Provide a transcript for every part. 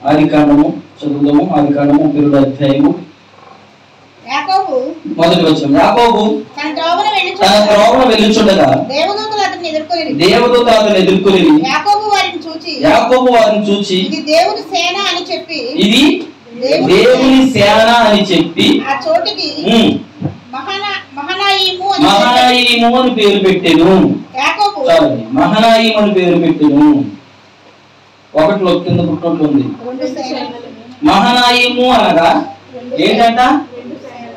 ఆదికాండము చదువుదాము. ఆదికాండము 32వ అధ్యాయము మొదటి వచనం. యాకోబు తన త్రోవన వెళ్ళుచుండగా దేవదూతలు అతన్ని ఎదుర్కొని యాకోబు వారిని చూచి ఇది దేవుని సేన అని చెప్పి ఆ చోటికి మహనాయీము అని పేరు పెట్టెను. మహనాయీము అని పేరు పెట్టెను. ఒకటిలో కింద పుట్టినట్లు ఉంది. మహనాయీము అనగా ఏంటంట?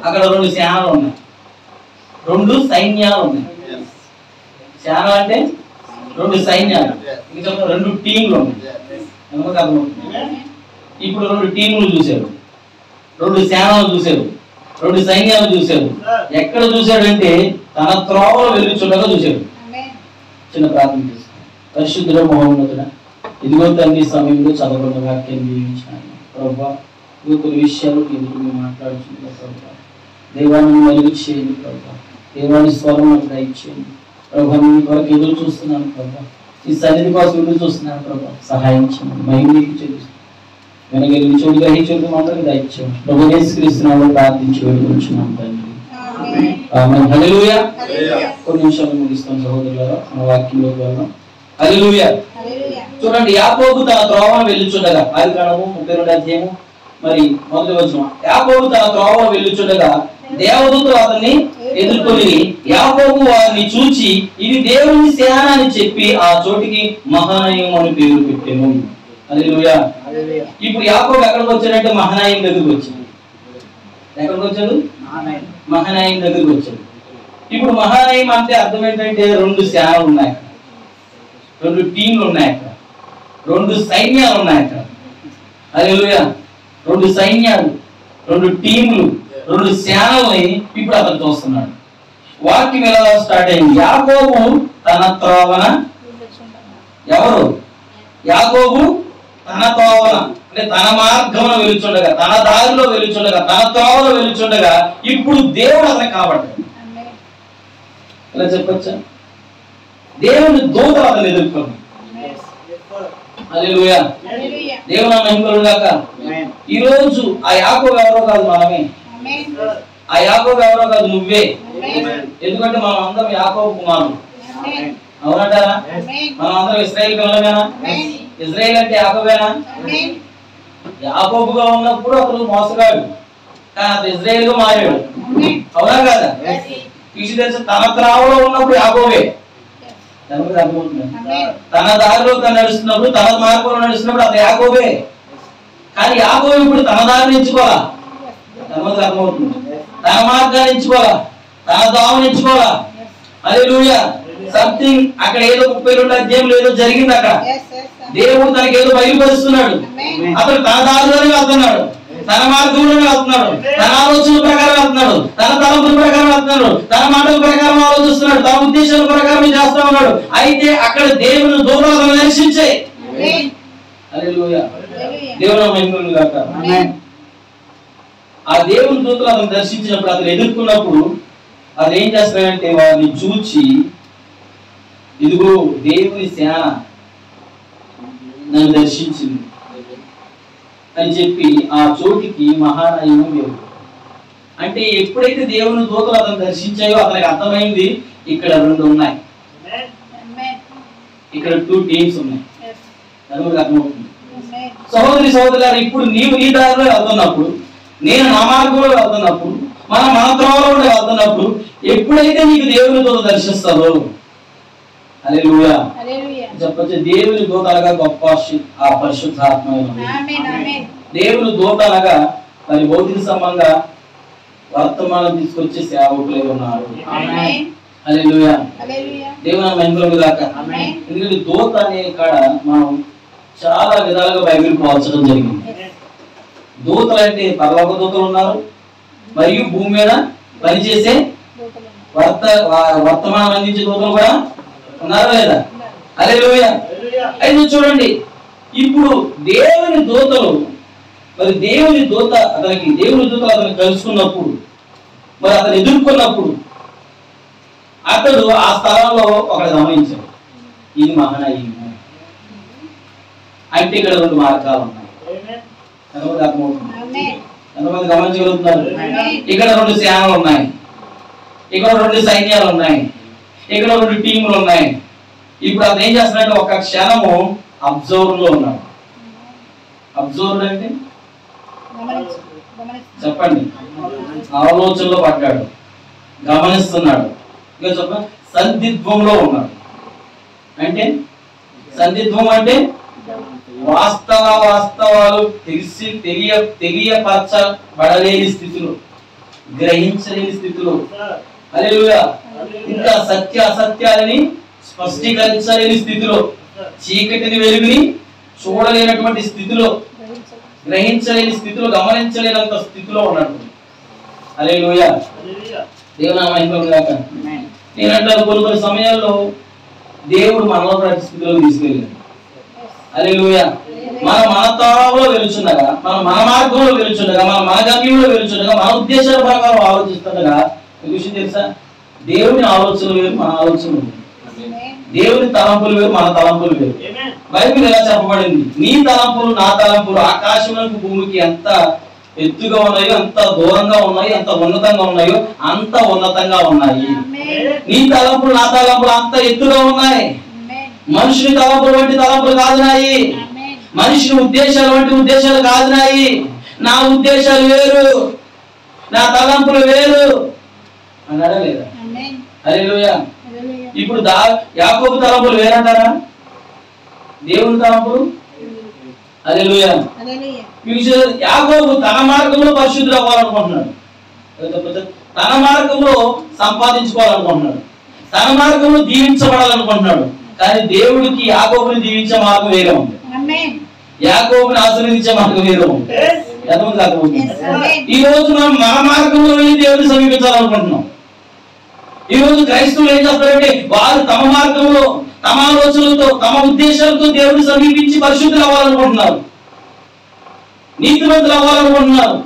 అక్కడ 2 సేనలు ఉన్నాయి, 2 సైన్యాలు ఉన్నాయి. సేన అంటే 2 సైన్యాలు, ఇంకా 2 టీంలు ఉన్నాయి. ఇప్పుడు 2 టీంలు చూశారు, 2 సేనలు చూశారు, 2 సైన్యాలు చూశారు. ఎక్కడ చూశాడంటే తన త్రోవలో వెళ్ళుచుండగా చూశాడు. చిన్న ప్రార్థన చేస్తాను. పరిశుద్ధుడ మహోన్నతుడ, ఇదిగో తండ్రి సమయంలో చదవబడిన వాక్యం జీవించాను ప్రభా. ఇదిగో కొన్ని విషయాలు ఎదురు మేము మాట్లాడుతున్నాం ప్రభా. దేవాన్ని వెలుగు చేయండి ప్రభా. దేవాన్ని స్వరం నాకు దయచేయండి ప్రభా. మీ కొరకు ఎదురు చూస్తున్నాను ప్రభా. ఈ సన్నిధి కోసం ఎదురు చూస్తున్నాను ప్రభా. సహాయం చేయండి. మహిళకి చెల్లిస్తున్నాను. వెనగలిగి చోటు గ్రహించే మాత్రం దయచేయండి ప్రభు. యేసుక్రీస్తునామములో ప్రార్థించి వేడుకుంటున్నాం తండ్రి. ఆమేన్. హల్లెలూయా. కొన్ని నిమిషాలు ముగిస్తాం సహోదరులారా, మన వాక్యంలోకి వెళ్దాం. హల్లెలూయా. చూడండి, యాకోబు తన త్రోవను వెళ్ళుచుండగా, ఆదికాండము 32వ అధ్యాయము మరి మొదటి వచనం. యాకోబు తన త్రోవను వెళ్ళుచుండగా దేవదూతలు అతన్ని ఎదుర్కొని యాకోబు వారిని చూచి ఇది దేవుని సేన అని చెప్పి ఆ చోటికి మహనాయీము అని పేరు పెట్టెను. హల్లెలూయా. ఇప్పుడు యాకోబు ఎక్కడికి వచ్చాడంటే మహనాయీము దగ్గరికి వచ్చాడు. ఎక్కడికి వచ్చాడు? మహనాయీము దగ్గరికి వచ్చాడు. ఇప్పుడు మహనాయీము అంటే అర్థం ఏంటంటే 2 సేనలు ఉన్నాయి అక్కడ, 2 టీంలు ఉన్నాయి అక్కడ, 2 సైన్యాలు ఉన్నాయి అక్కడ. హల్లెలూయా. 2 సైన్యాలు, 2 టీంలు, 2 సేనల్ని ఇప్పుడు అతను చూస్తున్నాడు. వాక్యం ఎలా స్టార్ట్ అయింది? యాకోబు తన త్రోవన, ఎవరు? యాకోబు తన త్రోవన అంటే తన మార్గంలో వెలుచుండగా, తన దారిలో వెలుచుండగా, తన త్రోవలో వెలుచుండగా ఇప్పుడు దేవుడు అతనికి కనబడ్డాడు. ఇలా చెప్పచ్చా? దేవుని దూతలు అతను ఎదుర్కొన్నాడు. హల్లెలూయా. దేవుని మహిమలు గాక. ఈ రోజు ఆ యాకోబు ఎవరో కాదు, మనమే. ఆ యాకోబు ఎవరో కాదు, నువ్వే. ఎందుకంటే మనం అందరం యాకోబు కుమారులు. అవునంటారా? మనం అందరం ఇశ్రాయేల్ పిల్లలమేనా? ఇశ్రాయేల్ అంటే యాకోబేనా? యాకోబుగా ఉన్నప్పుడు అతను మోసగాడు, కానీ అతను ఇశ్రాయేల్ గా మారాడు. అవునా కదా? తన త్రావలో ఉన్నప్పుడు యాకోబే. తన దారిలో తను నడుస్తున్నప్పుడు, తన మార్గంలో నడుస్తున్నప్పుడు అతను యాకోబే. కానీ యాకోబు ఇప్పుడు తన దారిని ఎంచుకోవాలా, అర్థమవుతుంది. తన మార్గాన్ని ఎంచుకోవాలా, తన దావని ఎంచుకోవాలా. హల్లెలూయా. సంథింగ్ అక్కడ ఏదో 32వ అధ్యాయంలో ఏదో జరిగింది. అక్కడ దేవుడు తనకి ఏదో బయలుపరుస్తున్నాడు. అతను తన దారిలోనే వెళ్తున్నాడు, తన మార్గంలోనే వెళ్తున్నాడు, తన ఆలోచన ప్రకారం వెళ్తున్నాడు, తన తలంపుల ప్రకారం వెళ్తున్నాడు, తన మాటల ప్రకారం ఆలోచిస్తున్నాడు, తన ఉద్దేశాల ప్రకారం చేస్తా ఉన్నాడు. అయితే అక్కడ దేవుని దూతలు దర్శించాయి. హల్లెలూయా. దేవుని మహిమలు గాక. ఆ దేవుని దూతలు అతను దర్శించినప్పుడు, అతను ఎదుర్కొన్నప్పుడు అది ఏం చేస్తాడంటే వారిని చూచి ఇదిగో దేవుని సేన నన్ను దర్శించింది అని చెప్పి ఆ చోటికి మహానాయీము పేరు. అంటే ఎప్పుడైతే దేవుని దూతలు అతను దర్శించాయో అతనికి అర్థమైంది ఇక్కడ 2 ఉన్నాయి, ఇక్కడ 2 టీమ్స్ ఉన్నాయి. అర్థమవుతుంది. సహోదరి సహోదరులారా, ఇప్పుడు నీవు నీ దారిలో వెళ్తున్నప్పుడు, నేను నా మార్గంలో వెళ్తున్నప్పుడు, మన త్రోవలో వెళ్తున్నప్పుడు ఎప్పుడైతే నీకు దేవుని దూత దర్శిస్తారో, హల్లెలూయా చెప్పచ్చు, దేవుని దూత అనగా గొప్ప ఆ పరిశుద్ధాత్మ. దేవుని దూత అనగా మరి భౌతిక సంబంధంగా వర్తమానం తీసుకొచ్చే సేవకులే ఉన్నారు. హల్లెలూయా. దేవుని మహిమలు గాక. ఎందుకంటే దూత అనే కాడ మనం చాలా విధాలుగా బైబిల్ పోల్చడం జరిగింది. దూతలు అంటే పరలోక దూతలు ఉన్నారు, మరియు భూమి మీద పనిచేసే వర్తమానం అందించే దూతలు కూడా ఉన్నారు లేదా? హల్లెలూయా. అయితే చూడండి, ఇప్పుడు దేవుని దూతలు మరి దేవుని దూతలు అతను కలుసుకున్నప్పుడు, మరి అతను ఎదుర్కొన్నప్పుడు అతడు ఆ స్థలంలో ఒకటి గమనించాడు, ఇది మహనాయీము. అంటే ఇక్కడ 2 మార్గాలు ఉన్నాయి. ఎంతమంది అర్థమవుతుంది? ఎంతమంది గమనించగలుగుతున్నారు? ఇక్కడ 2 సేనలు ఉన్నాయి, ఇక్కడ 2 సైన్యాలు ఉన్నాయి, ఇక్కడ 2 టీములు ఉన్నాయి. ఇప్పుడు అతను ఏం చేస్తున్నాడంటే ఒక క్షణము అబ్జర్వర్ లో ఉన్నాడు. అబ్జర్వర్ అంటే చెప్పండి, ఆలోచనలో పడ్డాడు, గమనిస్తున్నాడు. ఇంకా చెప్పండి, సందిగ్ధంలో ఉన్నాడు. అంటే సందిగ్ధం అంటే వాస్తవాలు తెలియపరచబడలేని స్థితిలో, గ్రహించలేని స్థితిలో, హల్లెలూయా, ఇంకా సత్య అసత్యాలని స్పష్టీకరించలేని స్థితిలో, చీకటిని వెలుగుని చూడలేనటువంటి స్థితిలో, గ్రహించలేని స్థితిలో, గమనించలేనంత స్థితిలో ఉన్నాడు. హల్లెలూయా, దేవుని నామమున గాక. నేనంటాను కొన్ని సమయాల్లో దేవుడు మనలో స్థితిలో తీసుకెళ్ళాడు. హల్లెలూయా, మన తావులో వెలుచుండగా, మన మార్గంలో వెలుచుండగా, మన గమ్యంలో వెలుచుండగా, మన ఉద్దేశాల ప్రకారం ఆలోచిస్తుండగా, ఈ విషయం తెలుసా, దేవుని ఆలోచనలు వేరు, మన ఆలోచనలు వేరు. దేవుని తలంపులు వేరు, మన తలంపులు వేరు. బైబిల్ ఎలా చెప్పబడింది? నీ తలంపులు నా తలంపులు ఆకాశమునకు భూమికి ఎంత ఎత్తుగా ఉన్నాయో, ఎంత దూరంగా ఉన్నాయో, ఎంత ఉన్నతంగా ఉన్నాయో అంత ఉన్నతంగా ఉన్నాయి. నీ తలంపులు నా తలంపులు అంత ఎత్తుగా ఉన్నాయి. మనుషుని తలంపులు వంటి తలంపులు కాదునాయి, మనుషుని ఉద్దేశాలు వంటి ఉద్దేశాలు కాదునాయి. నా ఉద్దేశాలు వేరు, నా తలంపులు వేరు అన్నాడా లేదా? హల్లెలూయా. ఇప్పుడు యాకోబు తలంపులు వేరంటారా? దేవుని తలంపులు? హల్లెలూయా. యాకోబు తన మార్గంలో పరిశుద్ధుడు అవ్వాలనుకుంటున్నాడు, తన మార్గంలో సంపాదించుకోవాలనుకుంటున్నాడు, తన మార్గంలో దీవించబడాలనుకుంటున్నాడు. కానీ దేవుడికి యాకోబుని దీవించే మార్గం వేరే ఉంది, యాకోబుని ఆశీర్వదించే మార్గం వేరే ఉంది. ఎంతమంది అర్థమవుతుంది? ఈ రోజు మనం మన మార్గంలో వెళ్ళి దేవుడిని సమీపించాలనుకుంటున్నాం. ఈ రోజు క్రైస్తవులు ఏం చేస్తారంటే వారు తమ మార్గంలో, తమ ఆలోచనలతో, తమ ఉద్దేశాలతో దేవుడిని సమీపించి పరిశుద్ధులు అవ్వాలనుకుంటున్నారు, నీతిమంతులు అవ్వాలనుకుంటున్నారు.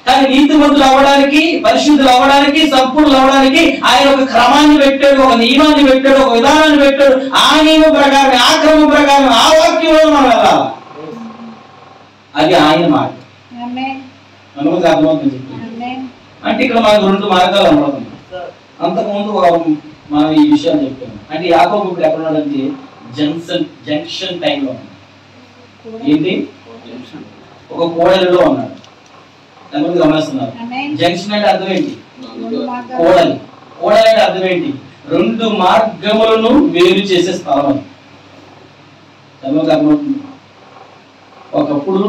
కానీ నీతిమంతులు అవ్వడానికి, పరిశుద్ధులు అవ్వడానికి, సంపూర్ణులు అవ్వడానికి ఆయన ఒక క్రమాన్ని పెట్టాడు, ఒక నియమాన్ని పెట్టాడు, ఒక విధానాన్ని పెట్టాడు. ఆ నియమం ప్రకారం, ఆ క్రమం ప్రకారం, ఆ వాక్యంలో మనం వెళ్ళాలి. అది ఆయన మార్గం. అనుమతి అర్థమవుతుంది చెప్పి అంటే ఇక్కడ మనకు 2 మార్గాలు అనుకుంటున్నాం. అంతకుముందు మనం ఈ విషయాన్ని చెప్పాము. అంటే యాకోబు ఇప్పుడు ఎక్కడ ఉన్నాడంటే జంక్షన్ టైంలో ఉన్నాడు. ఏంటి? ఒక కోడలిలో ఉన్నాడు. ఎంతమంది గమనిస్తున్నారు? జంక్షన్ అంటే అర్థం ఏంటి? కోడలి. కోడలి అంటే అర్థం ఏంటి? 2 మార్గములను వేరు చేసే స్థలం అని. ఎంతమంది అర్థమవుతుంది? ఒకప్పుడు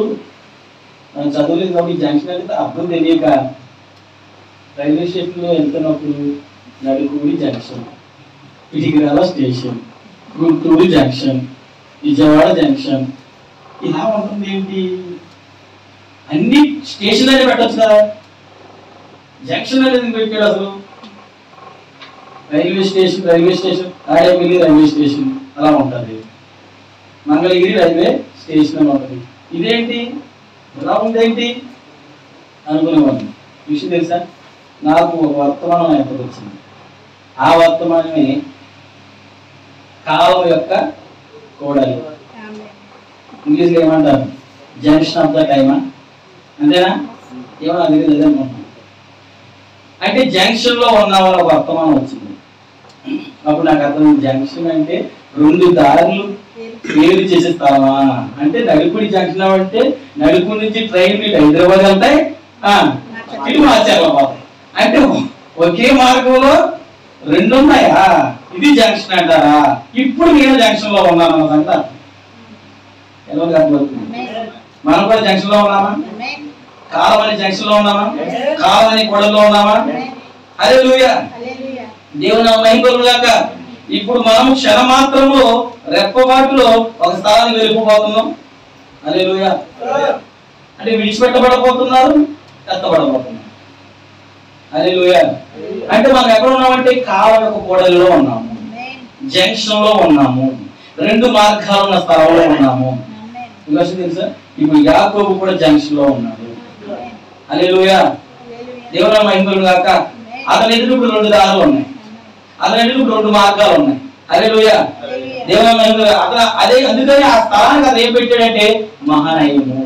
మనం చదువులేదు కాబట్టి జంక్షన్ అంటే అర్థం తెలియక రైల్వే స్టేషన్లో వెళ్తున్నప్పుడు Nadukuri junction, Itigirala station, Guntur junction, Vijayawada junction, ఇలా ఉంటుంది. ఏంటి అన్ని స్టేషన్ అనేది పెట్టచ్చు కదా, జంక్షన్ అనేది పెట్టాడు అసలు? Railway station Adepalli railway station అలా ఉంటుంది, మంగళగిరి రైల్వే స్టేషన్ అని ఉంటుంది. ఇదేంటి ఇలా ఉందేంటి అనుకునేవాడిని. విషయం తెలుసా, నాకు ఒక వర్తమానం ఎప్పుడు వచ్చింది. ఆ వర్తమానమే కాలం యొక్క కోడలి. ఇంగ్లీష్లో ఏమంటారు? జంక్షన్ ఆఫ్ ద టైమా, అంతేనా? ఏమో అది అనుకుంటున్నాను. అంటే జంక్షన్ లో ఉన్న వాళ్ళ వర్తమానం వచ్చింది. అప్పుడు నాకు అర్థం, జంక్షన్ అంటే 2 దారులు వేరు చేసే స్థలమా అంటే? నడుకుడి జంక్షన్ అంటే నడుకుడి నుంచి ట్రైన్ హైదరాబాద్ వెళ్తాయి, ఇటు మార్చాలి. అంటే ఒకే మార్గంలో 2 ఉన్నాయా? ఇది జంక్షన్ అంటారా? ఇప్పుడు నేను జంక్షన్ లో ఉన్నాను అన్నదంతా ఎవరికి అర్థమవుతుంది? మనం కూడా జంక్షన్ లో ఉన్నామా? కాలం అనే జంక్షన్ లో ఉన్నామా? కాలం అనే కొడలో ఉన్నామా? హల్లెలూయా, దేవుని మహిమ గాక. ఇప్పుడు మనం క్షణమాత్రంలో, రెప్పపాటులో ఒక స్థలానికి వెళ్ళిపోతున్నాం. హల్లెలూయా. అంటే విడిచిపెట్టబడబోతున్నారు, ఎత్తబడబోతున్నారు. హల్లెలూయా. అంటే మనం ఎక్కడ ఉన్నామంటే కాలం యొక్క కోడలిలో ఉన్నాము, జంక్షన్ లో ఉన్నాము, 2 మార్గాలు ఉన్న స్థలంలో ఉన్నాము. తెలుసా? ఇప్పుడు యాకోబు కూడా జంక్షన్ లో ఉన్నాడు. హల్లెలూయా, దేవుని మహిమ గాక. అతని ఎదురు 2 దారులు ఉన్నాయి, అతని ఎదురు 2 మార్గాలు ఉన్నాయి. హల్లెలూయా, దేవుని మహిమ. అతను అదే అందుకని ఆ స్థలానికి అతను ఏం పెట్టాడంటే మహానయము.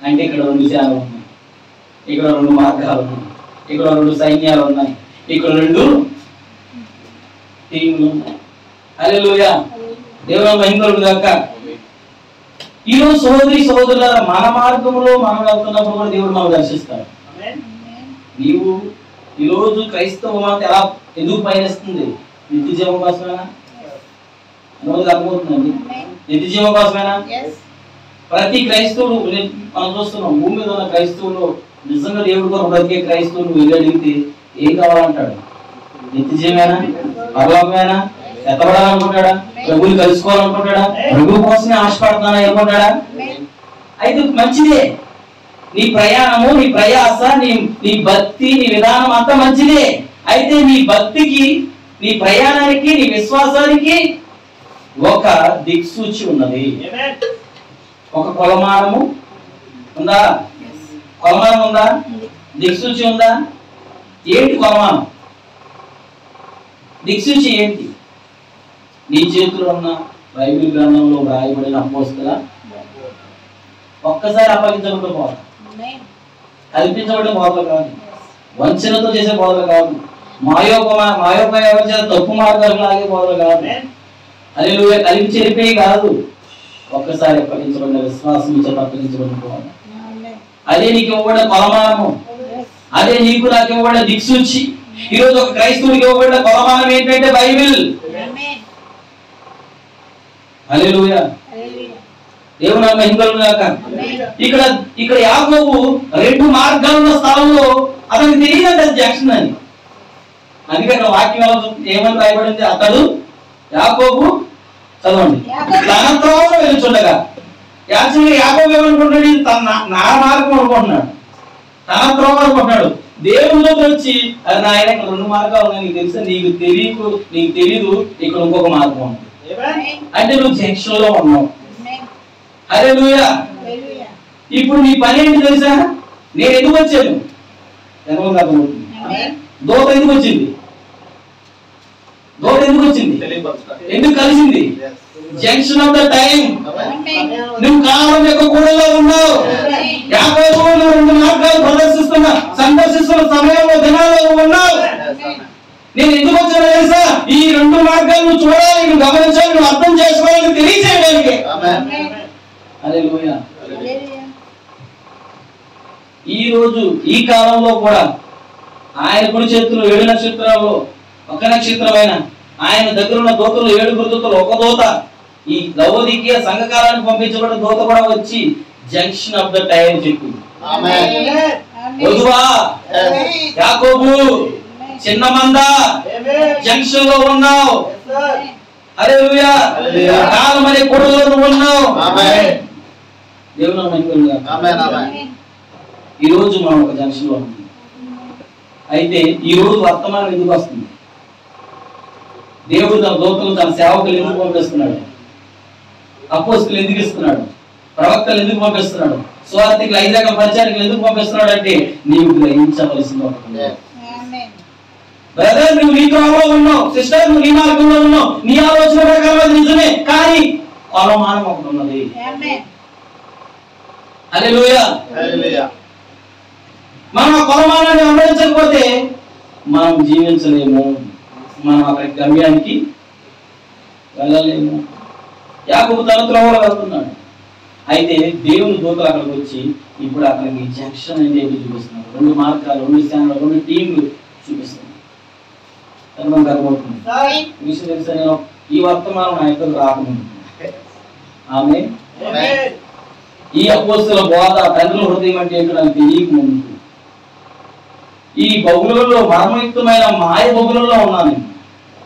అంటే ఇక్కడ 2 సేనలు ఉన్నాయి, ఇక్కడ 2 మార్గాలు ఉన్నాయి, ఇక్కడ 2 సైన్యాలు ఉన్నాయి, ఇక్కడ 2 టీంలు ఉన్నాయి. హల్లెలూయా, దేవుని మహిమ గాక. ఈరోజు సోదరి సోదరులారా, మన మార్గంలో మనం వెళ్తున్నప్పుడు కూడా దేవుడు మనం దర్శిస్తాడు. నీవు ఈరోజు క్రైస్తవ మతం ఎలా ఎందుకు పయనిస్తుంది? నిత్య జీవం కోసమేనా? రోజు అర్థమవుతుందండి, నిత్య జీవం కోసమేనా? ప్రతి క్రైస్తవుడు మనం చూస్తున్నాం, భూమి మీద ఉన్న క్రైస్తవులు నిజంగా దేవుడు కొరకు బ్రతికే క్రైస్తవులు వెళ్ళడిగితే ఏం కావాలంటాడు? నిత్య జీవమేనా? పరలోకమేనా? ఎత్తబడాలనుకుంటాడా? ప్రభువుని కలుసుకోవాలనుకుంటాడా? ప్రభు కోసమే ఆశపడుతున్నా అనుకుంటాడా? అయితే మంచిదే, నీ ప్రయాణము, నీ ప్రయాస, నీ భక్తి, నీ విధానం అంతా మంచిదే. అయితే నీ భక్తికి, నీ ప్రయాణానికి, నీ విశ్వాసానికి ఒక దిక్సూచి ఉన్నది. ఒక కొలమానము ఉందా? కొలమానం ఉందా? దిక్సూచి ఉందా? ఏంటి కొలమానం? దిక్సూచి ఏంటి? నీ చేతిలో ఉన్న బైబిల్ గ్రంథంలో రాయబడిన అపోస్తల ఒక్కసారి అప్పగించబడిన బోధ, కల్పించబడిన బోధలు కాదు, వంచనతో చేసే బోధలు కాదు, మాయోపయోగం చేసే తప్పు మార్గాలు లాగే బోధలు కాదు, హల్లెలూయా కలిపి చెరిపే కాదు, ఒక్కసారి అప్పగించబడిన విశ్వాసం ఇచ్చే అప్పగించబడిన బోధ. అదే నీకు ఇవ్వబడిన కొలమానము, అదే నీకు నాకు ఇవ్వబడిన దిక్సూచి. ఈరోజు ఒక క్రైస్తవుడికి ఇవ్వబడిన కొలమానం ఏంటంటే బైబిల్. హల్లెలూయా, దేవుని మహిమ గాక. ఇక్కడ యాకోబు 2 మార్గాలు ఉన్న స్థలంలో అతనికి తెలియదంటే అది జంక్షన్ అని. అందుకని వాక్యం ఏమని రాయబడింది? అతడు యాకోబు, చదవండి, తన త్రోవలో వెళ్తుండగా. యాక్చువల్గా యాకోబు ఏమనుకుంటాడు? నా మార్గం అనుకుంటున్నాడు, తన త్రోవ అనుకుంటున్నాడు. దేవుడిలో వచ్చి అది నాయన ఇక్కడ 2 మార్గాలు ఉన్నాయి, నీకు తెలుసా? నీకు తెలీదు, ఇక్కడ ఇంకొక మార్గం ఉంది అంటే నువ్వు జంక్షన్ లో ఉన్నావు. హల్లెలూయా. ఇప్పుడు నీ పని ఏంటి తెలుసా? నేను ఎందుకు వచ్చాను? దోత ఎందుకు వచ్చింది? దోత ఎందుకు వచ్చింది? ఎందుకు కలిసింది? Junction of the time. నువ్వు కాలం యొక్క కూడలో ఉన్నావు. యాకోబు 2 మార్గాలు సందర్శిస్తున్న సమయంలో దినాల్లో ఉన్నావు. నేను ఎందుకు వచ్చానో తెలుసా? ఈ 2 మార్గాలు నువ్వు చూడాలి, నువ్వు గమనించాలి, నువ్వు అర్థం చేసుకోవాలి, తెలియజేయడానికి. హల్లెలూయా. ఈ రోజు ఈ కాలంలో కూడా ఆయన కుడి చేతులు 7 నక్షత్రాల్లో 1 నక్షత్రమైన ఆయన దగ్గర ఉన్న దూతలు 7 దూతలు, ఒక దూత ఈ లవోదికీయ సంఘకాలానికి పంపించబడిన దూత కూడా వచ్చి జంక్షన్ ఆఫ్ ద టైం చెప్పింది. వధువా, యాకోబు, చిన్న మంద, జంక్షన్ లో ఉన్నావు. హల్లెలూయా. కాలం అనే కూడలో నువ్వు ఉన్నావు. దేవుని మహిమ. ఈ రోజు మనం ఒక జంక్షన్ లో ఉన్నాం. అయితే ఈ రోజు వర్తమానం ఎందుకు వస్తుంది? దేవుడు తన దూతలు, తన సేవకులు ఎందుకు పంపిస్తున్నాడు? అపోస్తలులు ఎందుకు ఇస్తున్నాడు? ప్రవక్తలు ఎందుకు పంపిస్తున్నాడు? సువార్తికులు, 5 రకాల పరిచారకులు ఎందుకు పంపిస్తున్నాడు అంటే నీవు గ్రహించవలసిన ఒకటి. బ్రదర్, నువ్వు నీ త్రోవలో ఉన్నావు. సిస్టర్, నువ్వు నీ మార్గంలో ఉన్నావు. నీ ఆలోచన ప్రకారం అది నిజమే, కానీ కొలమానం ఒకటి ఉన్నది. హల్లెలూయా. మనం ఆ కొలమానాన్ని అమరించకపోతే మనం జీవించలేము, మనం అక్కడి గమ్యానికి వెళ్ళలేము. యాకోబు తన త్రోవలో వెళ్తున్నాడు. అయితే దేవుని దూతలు అక్కడికి వచ్చి ఇప్పుడు అక్కడికి జంక్షన్ అంటే ఏంటి చూపిస్తున్నారు. 2 మార్గాలు, 2 స్థానాలు, 2 టీంలు చూపిస్తున్నారు. విషయం తెలుసా? నేను ఈ వర్తమానం నా ఇద్దరు రాకముందు ఆమె ఈ అపోస్తల బోధ, తండ్రుల హృదయం అంటే ఏంటో నాకు తెలియకముందు ఈ బహుళలో మర్మయుక్తమైన మాయ బహుళలో ఉన్నాను.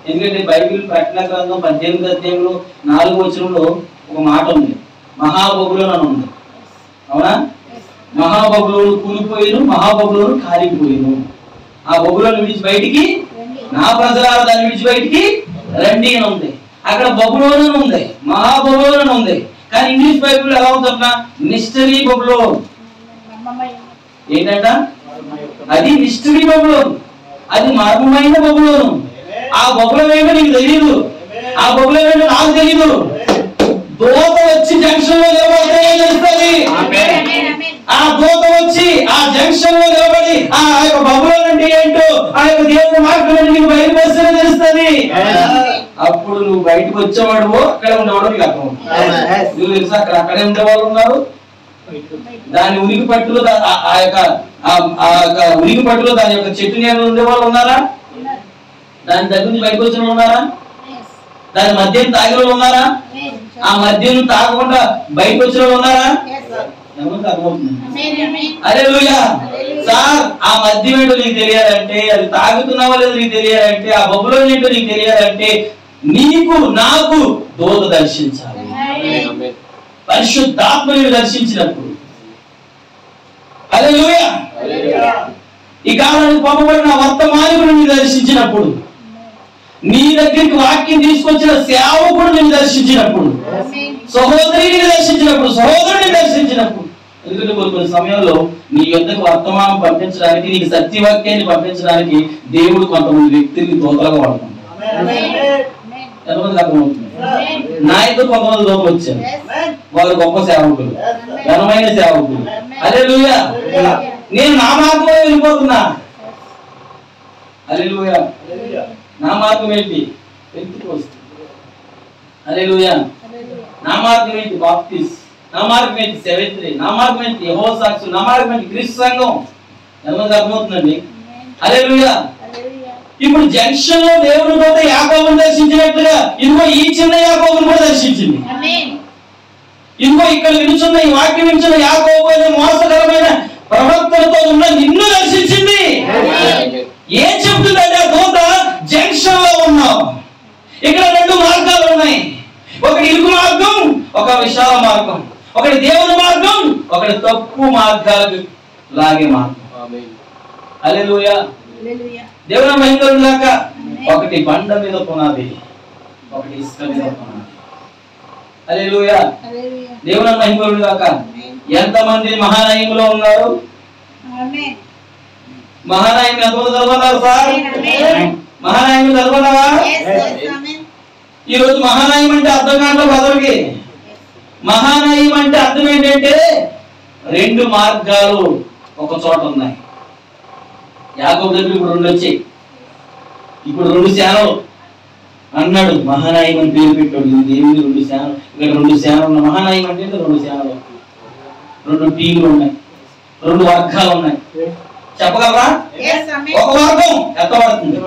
ఎందుకంటే బైబిల్ ప్రకటన గ్రంథం 18వ అధ్యాయంలో 4వ వచనంలో ఒక మాట ఉంది, మహాబహుళను అని ఉంది. అవునా? మహాబహుళను కూలిపోయిను, మహాబహుళను కాలిపోయిను. ఆ బహుళను విడిచి బయటికి, నా ప్రజలారా దాన్ని విడిచి బయటికి రండి అని ఉంది. అక్కడ బబులోను ఉంది, మహాబబులోను ఉంది. కానీ ఇంగ్లీష్ బైబిల్ ఎలా ఉంటుందా? మిస్టరీ బబులోన్. ఏంటంట? అది మిస్టరీ బబులోన్, అది మర్మమైన బబులోను. ఆ బబులోన్ ఏంటో నీకు తెలియదు, ఆ బబులోన్ ఏంటో నాకు తెలియదు. దోత వచ్చి జంక్షన్ లో నిలబడితే తెలుస్తుంది. దూత వచ్చి ఆ జంక్షన్ లో నిలబడి ఆ యొక్క బబులోన్ అంటే ఏంటో ఆ యొక్క దేవుని మార్గం అంటే నీకు బయలుపరిస్తేనే తెలుస్తుంది. అప్పుడు నువ్వు బయటకు వచ్చేవాడు అక్కడే ఉండేవాడు నీకు అర్థం అవుతుంది. నువ్వు తెలుసా అక్కడే ఉండేవాళ్ళు ఉన్నారు. దాని ఉనికి పట్టులో ఆ యొక్క ఉనికి పట్టులో దాని యొక్క చెట్టు నీడలో ఉండేవాళ్ళు ఉన్నారా? దాని దగ్గర నుంచి బయటకు వచ్చిన వాళ్ళు ఉన్నారా? దాని మద్యం తాగిన వాళ్ళు ఉన్నారా? ఆ మద్యం తాగకుండా బయటకు వచ్చిన వాళ్ళు ఉన్నారా? హల్లెలూయా. సార్ ఆ మద్యం ఏంటో నీకు తెలియాలంటే, అది తాగుతున్నావో లేదో నీకు తెలియాలంటే, ఆ బబులోన్ ఏంటో నీకు తెలియాలంటే నీకు నాకు దూత దర్శించాలి. పరిశుద్ధాత్మని దర్శించినప్పుడు, హల్లెలూయా, ఈ కాలానికి పంపబడిన వర్తమానికుడిని దర్శించినప్పుడు, నీ దగ్గరికి వాక్యం తీసుకొచ్చిన సేవకుడు నిన్ను దర్శించినప్పుడు, సహోదరిని దర్శించినప్పుడు, సహోదరుని దర్శించినప్పుడు. ఎందుకంటే కొన్ని సమయంలో నీ యొద్దకు వర్తమానం పంపించడానికి, నీకు సత్యవాక్యాన్ని పంపించడానికి దేవుడు కొంతమంది వ్యక్తుల్ని దూతలుగా వాడుకుంటాడు. ఎంతమంది అర్థమవుతుంది? నా ఇద్దరు కొంతమంది దూతలు వచ్చారు. వాళ్ళు గొప్ప సేవకులు, ఘనమైన సేవకులు. హల్లెలూయా. నేను నా మార్గంలో వెళ్ళిపోతున్నా. హల్లెలూయా. నా మార్గం ఏంటి? పెంతెకోస్తు. హల్లెలూయా. నా మార్గం ఏంటి? బాప్టిస్ట్. నా మార్గం ఏంటి? సెవెంత్రీ. నా మార్గం ఏంటి? యెహోవా సాక్షులు. నా మార్గం ఏంటి? క్రీస్తు సంఘం. ఎంతమంది అర్థమవుతుందండి? హల్లెలూయా. ఇప్పుడు జంక్షన్ లో దేవుని దూత యాకోబును దర్శించినట్టుగా ఇదిగో ఈ చిన్న యాకోబును కూడా దర్శించింది. ఇదిగో ఇక్కడ వినుచున్న ఈ వాక్యం వినుచున్న యాకోబు అనే మోసకరమైన ప్రవక్తలతో ఉన్న నిన్ను దర్శించింది. ఏం చెప్తుందంటే ఆ దూత, జంక్షన్ లో ఉన్నావు. ఇక్కడ రెండు మార్గాలు ఉన్నాయి. ఒకటి ఇరుకు మార్గం, ఒక విశాల మార్గం. ఒకటి దేవుని మార్గం, ఒకటి తప్పు మార్గాలకు లాగే మార్గం. హల్లెలూయా. దేవుని మహిమగాక. ఒకటి బండ మీద పునాది, ఒకటి ఇసుక మీద పునాది. హల్లెలూయా. దేవుని మహిమగాక. ఎంతమంది మహానయములో ఉన్నారు? మహానాయకులు ఎంతమంది చదువుతున్నారు సార్? మహానాయకులు చదువుతున్నావా? ఈ రోజు మహానాయం అంటే అర్థం కాదు పదవికి. మహానాయం అంటే అర్థం ఏంటంటే రెండు మార్గాలు ఒక చోట ఉన్నాయి. యాకోబు దగ్గర ఇప్పుడు రెండు వచ్చాయి. ఇప్పుడు రెండు సేనలు అన్నాడు. మహానాయం అని పేరు పెట్టాడు. దేవుని రెండు సేనలు, ఇక్కడ రెండు సేనలు ఉన్నాయి. మహానాయం అంటే రెండు సేనలు, రెండు టీంలు ఉన్నాయి, రెండు వర్గాలు ఉన్నాయి. చెప్పగలరా? ఒక వర్గం ఎత్తబడుతుంది,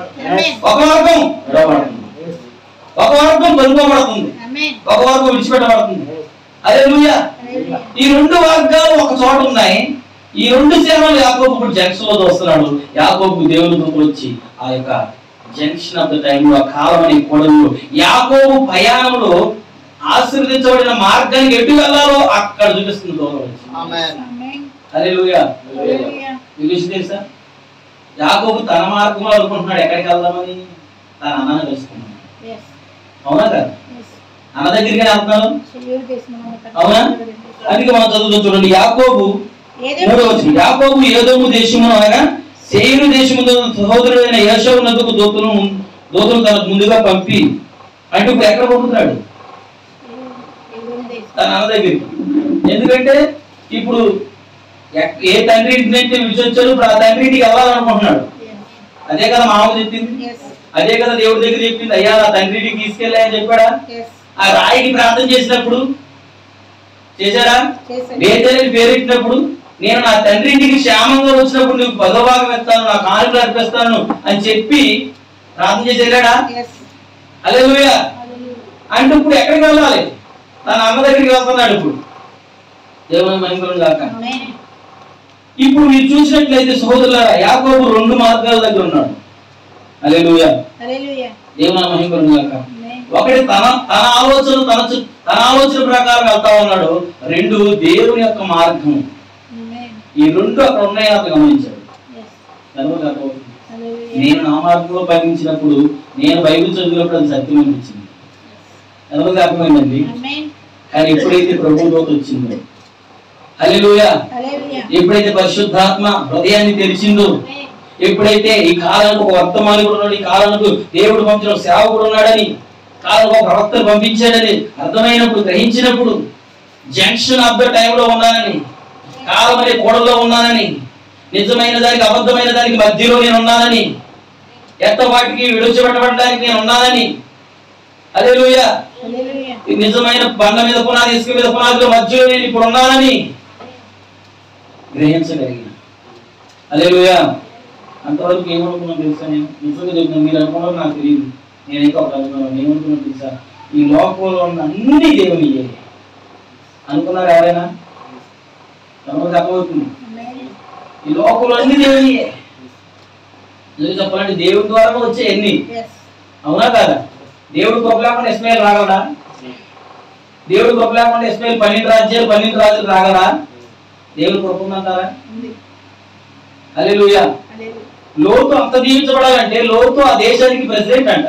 ఒక వర్గం విడవబడుతుంది, ఒక వర్గం కొనుక్కోబడుతుంది, ఒక వర్గం విడిచిపెట్టబడుతుంది. హల్లెలూయా. ఈ రెండు వర్గాలు ఒక చోట ఉన్నాయి. ఈ రెండు సేనలు యాకోబు ఇప్పుడు జంక్షన్ లో చూస్తున్నాడు. యాకోబు దేవుని దూతలు వచ్చి ఆ యొక్క జంక్షన్ ఆఫ్ ద టైంలో, ఆ కాలం అనే కోడంలో యాకోబు ప్రయాణంలో ఆశీర్వదించబడిన మార్గానికి ఎటు వెళ్ళాలో అక్కడ చూపిస్తుంది దూతలు వచ్చి. హల్లెలూయా. ఈ విషయం తెలుసా? యాకోబు తన మార్గంలో అనుకుంటున్నాడు ఎక్కడికి వెళ్దామని, తన అన్నని తెలుసుకున్నాడు. అవునా కదా? అన్న దగ్గరికి వెళ్తున్నాను. అవునా? అందుకే మనం చదువుతాం చూడండి. యాకోబు 3వ వచనం. యాకోబు ఏదోము దేశము అనగా సేయీరు దేశము సహోదరుడైన ఏశావు నదుకు దూతను తన ముందుగా పంపి, అంటే ఇప్పుడు ఎక్కడ పంపుతున్నాడు? తన అన్న దగ్గరికి. ఎందుకంటే ఇప్పుడు ఏ తండ్రి ఇంటి నుంచి విడిచొచ్చాడు, ఇప్పుడు ఆ తండ్రి ఇంటికి వెళ్ళాలనుకుంటున్నాడు. అదే కదా మామ చెప్పింది, అదే కదా దేవుడి దగ్గర చెప్పింది. అయ్యా నా తండ్రి ఇంటికి తీసుకెళ్ళా అని చెప్పాడా? ఆ రాయికి ప్రార్థన చేసినప్పుడు చేశాడా? బేతేలుకి పేరెట్టినప్పుడు, నేను నా తండ్రి ఇంటికి క్షేమంగా వచ్చినప్పుడు నీకు పదోభాగం ఇస్తాను, నా కానుకలు అర్పిస్తాను అని చెప్పి ప్రార్థన చేసి వెళ్ళాడా? హల్లెలూయా. అంటే ఇప్పుడు ఎక్కడికి వెళ్ళాలి? తన అన్న దగ్గరికి వెళ్తున్నాడు. ఇప్పుడు దేవుని మహిమను గాక. ఇప్పుడు మీరు చూసినట్లయితే సహోదరులారా, యాకోబు రెండు మార్గాల దగ్గర ఉన్నాడు. హల్లెలూయా. దేవుని మహిమను గాక. ఒకటి తన ఆలోచన ప్రకారం వెళ్తా ఉన్నాడు. రెండు దేవుని యొక్క మార్గం. ఈ రెండు అక్కడ ఉన్నాయి అతను గమనించాడు. నేను నా మార్గంలో పయనించినప్పుడు, నేను బైబిల్ చదివినప్పుడు అది సత్యం అనిపించింది. ఎవరికి అర్థమైందండి? కానీ ఎప్పుడైతే ప్రభు దూత వచ్చిందో, హల్లెలూయా, ఎప్పుడైతే పరిశుద్ధాత్మ హృదయాన్ని తెరిచిందో, ఎప్పుడైతే ఈ కాలానికి ఒక వర్తమానికుడు ఉన్నాడు, ఈ కాలానికి దేవుడు పంపించిన సేవకుడు ఉన్నాడని, కాలం ఒక ప్రవక్త పంపించాడని అర్థమైనప్పుడు, గ్రహించినప్పుడు, జంక్షన్ ఆఫ్ ద టైంలో ఉన్నానని, కాలం అనే కోడల్లో ఉన్నానని, నిజమైన దానికి అబద్ధమైన దానికి మధ్యలో నేను ఉన్నానని, ఎత్తవాటికి విడిచిపెట్టబడడానికి నేను ఉన్నానని, హల్లెలూయా, నిజమైన బండ మీద పునాది, ఇసుక మీద పునాదిలో మధ్యలో నేను ఇప్పుడు ఉన్నానని గ్రహించగలిగిన. హల్లెలూయా. అంతవరకు ఏమనుకున్నాను తెలుసా? నేను నిజంగా చెప్తున్నాను, మీరు అనుకున్నారో నాకు తెలియదు, నేనైతే ఒక అనుకున్నాను. ఏమనుకున్నాను తెలుసా? ఈ లోకంలో ఉన్న అన్ని దేవునియే అనుకున్నారు. ఎవరైనా ఎవరికి అర్థమవుతుంది? ఈ లోకంలో అన్ని దేవునియే. ఎందుకు చెప్పాలంటే దేవుడి ద్వారా వచ్చే ఎన్ని, అవునా కాదా? దేవుడు కృప లేకుండా ఇస్మాయిల్ రాగలడా? దేవుడు కృప లేకుండా ఇస్మాయిల్ 12 రాజులు రాగలరా? దేవుడు కృప ఉందంటారా? హల్లెలూయా. లోతు అంత దీవించబడాలంటే లోతు ఆ దేశానికి ప్రెసిడెంట్ అంట.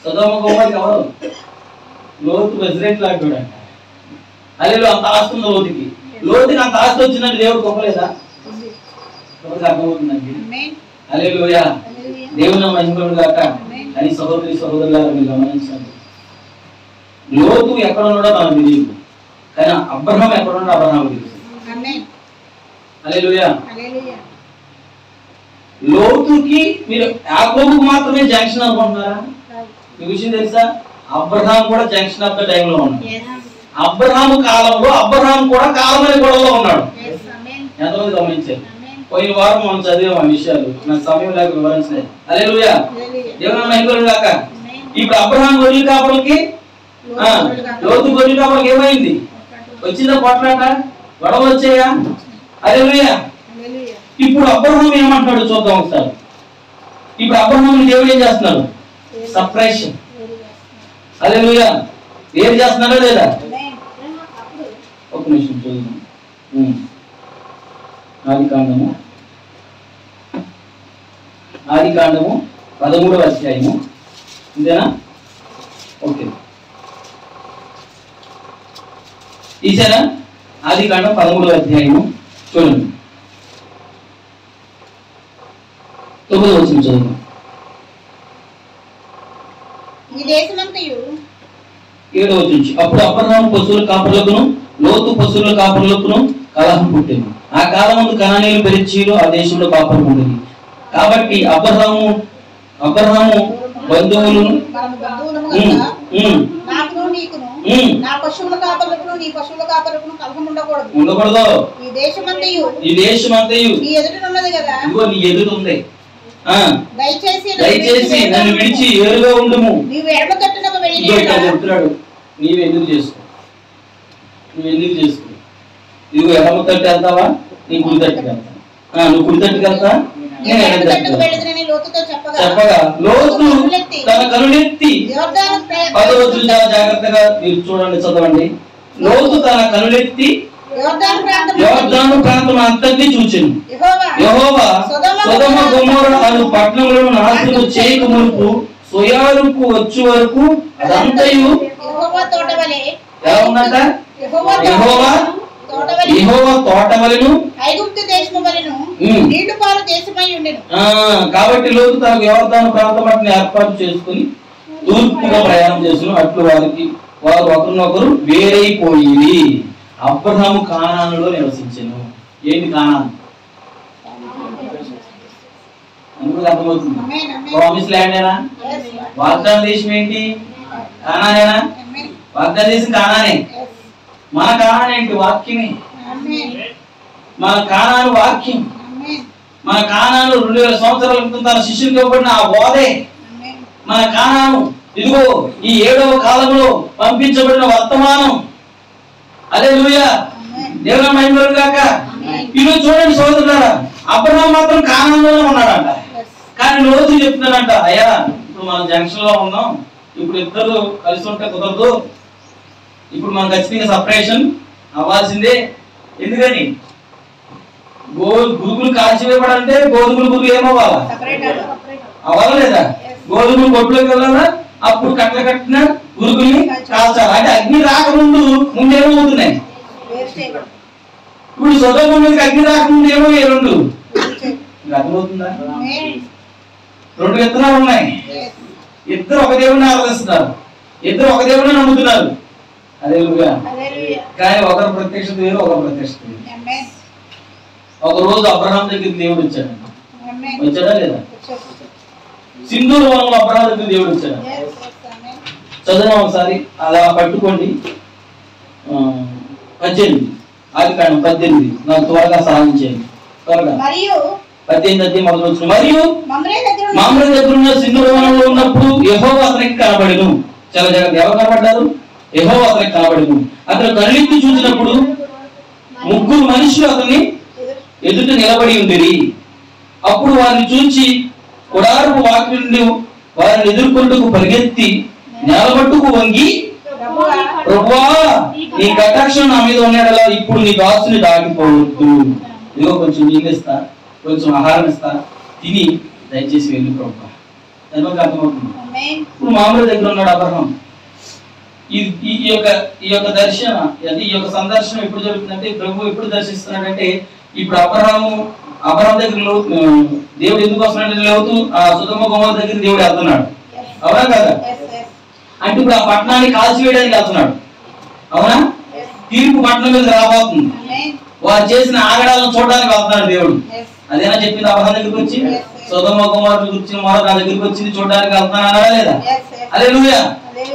సొదొమ గొమొర్రాకి ఎవరు? లోతు ప్రెసిడెంట్ లాంటి అంట. హల్లెలూయా. అంత ఆస్తి ఉంది లోతుకి. లోతుకి అంత ఆస్తి వచ్చిందంటే దేవుడు గొప్పలేదా? అర్థమవుతుందండి. హల్లెలూయా. దేవుని మహిమలు గాక. అని సహోదరి సహోదరులారా మీరు గమనించండి, లోతు ఎక్కడ ఉన్నాడో మనకు తెలియదు, కానీ అబ్రహాం ఎక్కడ ఉన్నాడో అబ్రహాం తెలుసు. హల్లెలూయా. లోతుకి మీరు యాకోబుకు మాత్రమే జంక్షన్ అనుకుంటున్నారా? మీకు విషయం తెలుసా? అబ్రహాం కూడా జంక్షన్ ఆఫ్ ద టైమ్ లో ఉన్నాడు. అబ్రహాం కాలంలో అబ్రహాం కూడా కాలమని గొడవలో ఉన్నాడు. ఎంతమంది గమనించారు? పోయిన వారం మనం చదివాం ఆ విషయాలు, నాకు సమయం లేక వివరించలేదు. హల్లెలూయా. దేవుని మహిమలు గాక. ఇప్పుడు అబ్రహాం గొర్రెల కాపరులకి, లోతు గొర్రెల కాపరులకి ఏమైంది? వచ్చిందా పోట్లాట? గొడవ వచ్చాయా? హల్లెలూయా. ఇప్పుడు అబ్రహాం ఏమంటాడు చూద్దాం ఒకసారి. ఇప్పుడు అబ్రహాం దేవుడు ఏం చేస్తున్నాడు? సపరేషన్. హల్లెలూయా. ఏం చేస్తున్నాడో లేదా? ఒక నిమిషం చూద్దాం. ఆదికాండము 13వ అధ్యాయము, ఇంతేనా? ఓకే, తీసారా? ఆదికాండం 13వ అధ్యాయము చూడండి, 9వ వచనం చదువు. ఈ దేశమంతయు 7వ వచనం నుంచి, అప్పుడు అబ్రహాము పశువుల కాపరులకును లోతు పశువుల కాపరులకును కలహం పుట్టింది. ఆ కాలమందు కనానీయులు పెరిచీలు ఆ దేశంలో కాపురం ఉండేది. కాబట్టి అబ్రహాము బంధువులను ఉండకూడదు. ఈ దేశమంతయు నీ ఎదురుంది. దయచేసి నన్ను విడిచి ఏరుగా ఉండుము. చెప్తున్నాడు, నీవు ఎందుకు చేసుకో, నువ్వు ఎడమ తట్టు వెళ్తావా? నీ కుడి తట్టుకు వెళ్తా. నువ్వు కుడి తట్టుకు వెళ్తా, చెప్పగా లోతు తన కనులెత్తి, 10వ వచనం చాలా జాగ్రత్తగా మీరు చూడండి, చదవండి. లోతు తన కనులెత్తి యోర్దాను ప్రాంతం అంతటినీ చూచెను. యెహోవా సొదొమ గొమొర్రా అను పట్టణములను నాశనము చేయక మునుపు సోయారుకు వచ్చే వరకు అదంతయు ఎలా ఉందంట? యెహోవా తోట వలెను ఐగుప్తు దేశము వలెను నీటిపాలు దేశమై ఉండెను. కాబట్టి లోతు తనకు యోర్దాను ప్రాంతం ఏర్పాటు చేసుకుని తూర్పుగా ప్రయాణం చేసిన అట్లు వారు ఒకరినొకరు వేరైపోయి అబ్రహాము కానానులో నివసించెను. ఏంటి కానాను? అందుకు అర్థమవుతుంది. ప్రామిస్ ల్యాండేనా? వాగ్దాన దేశం ఏంటి? కానానేనా? వాగ్దాన దేశం కానానే. మన కానాను ఏంటి? వాక్యమే. మన కానాను వాక్యం. మన కానాను 2000 సంవత్సరాల క్రితం తన శిష్యులకు ఇవ్వబడిన ఆ బోధే మన కానాను. ఇదిగో ఈ 7వ కాలంలో పంపించబడిన వర్తమానం. హల్లెలూయా. దేవుని మహిమలు గాక. ఈరోజు చూడండి సోదరులారా, అబ్రహాం మాత్రం కానానులోనే ఉన్నాడంట, కానీ లోతు చెప్తున్నాడంట, అయ్యా ఇప్పుడు మనం జంక్షన్ లో ఉన్నాం, ఇప్పుడు ఇద్దరు కలిసి ఉంటే కుదరదు, ఇప్పుడు మనం ఖచ్చితంగా సపరేషన్ అవ్వాల్సిందే. ఎందుకని? గురుగులు కాల్చివేయబడాలంటే గోధుమల గురుగు ఏమవ్వాలా? అవ్వాలా లేదా? గోధుమలు కొట్టులోకి వెళ్ళాలా? అప్పుడు కట్టిన గురుగుల్ని కాల్చాలి. అంటే అగ్ని రాకముందు ముందేమవుతున్నాయి? ఇప్పుడు సొదొమ మీదకి అగ్ని రాకముందు ఏమో రెండు అర్థమవుతుందా? 2 విత్తనాలు ఉన్నాయి. ఇద్దరు ఒక దేవుడిని ఆరాధిస్తున్నారు, ఇద్దరు ఒక దేవుడిని నమ్ముతున్నారు. హల్లెలూయా. కానీ ఒకరు ప్రత్యక్షత వేరు, ఒకరు ప్రత్యక్షత వేరు. ఒక రోజు అబ్రహాం దగ్గరికి దేవుడు వచ్చాడు. ఆమేన్. వచ్చాడా లేదా? వచ్చాడు. సింధూర వనంలో అబ్రహాం దగ్గరికి దేవుడు వచ్చాడు. Yes, yes, ఆమేన్. చదువు ఒకసారి అలా పట్టుకోండి. 18 ఆదికాండం 18 నాకు త్వరగా సాధించేది త్వరగా. మరియు 18 మొదలు వచ్చిన మరియు మమ్రే దగ్గర మామూలు దగ్గర ఉన్న సింధూర వనంలో ఉన్నప్పుడు యెహోవా అతనికి కనబడెను. చాలా జాగ్రత్త, ఎవరు కనబడ్డారు? యెహోవా అతనికి కనబడెను. అతను కళ్ళెత్తి చూసినప్పుడు 3 మనుషులు అతన్ని ఎదుట నిలబడి ఉండిరి. అప్పుడు వారిని చూచి కొడారపు వాకి నుండి వారిని ఎదుర్కొంటకు పరిగెత్తి నేలబట్టుకు వంగి, ప్రభువా నీ కటాక్షం నా మీద ఉన్నాడలా ఇప్పుడు నీ దాసుని దాటిపోవద్దు. ఇదిగో కొంచెం నీళ్ళు ఇస్తా, కొంచెం ఆహారం ఇస్తా, తిని దయచేసి వెళ్ళి ప్రభువా. ఎందుకు అర్థమవుతుంది? ఆమేన్. ఇప్పుడు మామూలు దగ్గర ఉన్నాడు అబ్రహాం. ఈ యొక్క దర్శనం, ఈ యొక్క సందర్శనం ఎప్పుడు జరుగుతుందంటే, ప్రభు ఎప్పుడు దర్శిస్తున్నాడంటే, ఇప్పుడు అబ్రహాం దగ్గర దేవుడు ఎందుకు వస్తున్నాడు? లేవుతూ ఆ సొదొమ గొమొర్రా దగ్గర దేవుడు వెళ్తున్నాడు. అవునా కదా? అంటే ఇప్పుడు ఆ పట్టణాన్ని కాల్చివేయడానికి వెళ్తున్నాడు. అవునా? తీర్పు పట్టణం మీద రాబోతుంది. వారు చేసిన ఆగడాలను చూడడానికి వెళ్తున్నాడు దేవుడు. అదేనా చెప్పింది అబ్రహాం దగ్గరికి వచ్చి? సొదొమ గొమొర్రా గురించి మొదలు నా దగ్గరికి వచ్చింది చూడడానికి వెళ్తున్నాను అన్నాడా లేదా? హల్లెలూయా.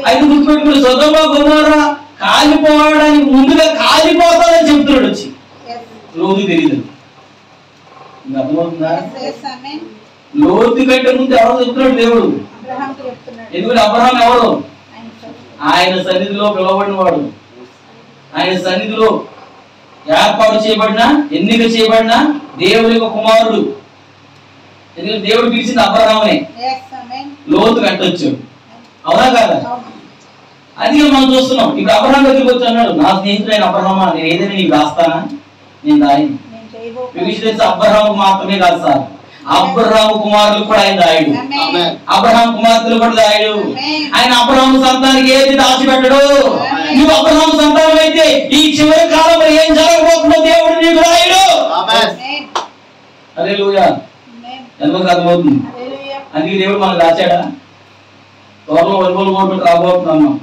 అయితే గుర్తుపెట్టుకుని సొదొమ గొమొర్రా కాలిపోవడానికి ముందుగా కాలిపోతాదని చెప్తున్నాడు వచ్చి. రోజు తెలియదు. అర్థమవుతుందా? లోతు కంటే ముందు ఎవరో చెప్తున్నాడు దేవుడు. ఎందుకంటే అబ్రహాం ఎవరు? ఆయన సన్నిధిలో పిలువబడిన వాడు, ఆయన సన్నిధిలో ఏర్పాటు చేయబడిన, ఎన్నిక చేయబడిన దేవుడి యొక్క కుమారుడు. ఎందుకంటే దేవుడు పిలిచింది అబ్రహామునే. లోతు కట్టొచ్చాడు. అవునా కాదా? అది మనం చూస్తున్నాం. ఇప్పుడు అబ్రహాం దగ్గరికి వచ్చి అన్నాడు, నా స్నేహితుడైన అబ్రహామా, నేను ఏదైనా నీకు రాస్తానా? నేను రాయను. అబ్రహాము మాత్రమే కాదు సార్, అబ్రహాము కుమారులు కూడా ఆయన రాయుడు. అబ్రహాం కుమార్తెలు కూడా రాయుడు. ఆయన అబ్రహాము సంతానికి ఏది దాచిపెట్టడు. నువ్వు అబ్రహాము సంతానం అయితే ఈ చివరి కాలంలో ఏం జరగబోతుందో దేవుడు నీకు రాయుడు. హల్లెలూయా. ఎందుకు అర్థమవుతుంది? అందుకే దేవుడు మనకు రాశాడా? త్వరలో వరువులు కోరుకుంటూ రాబోతున్నాం.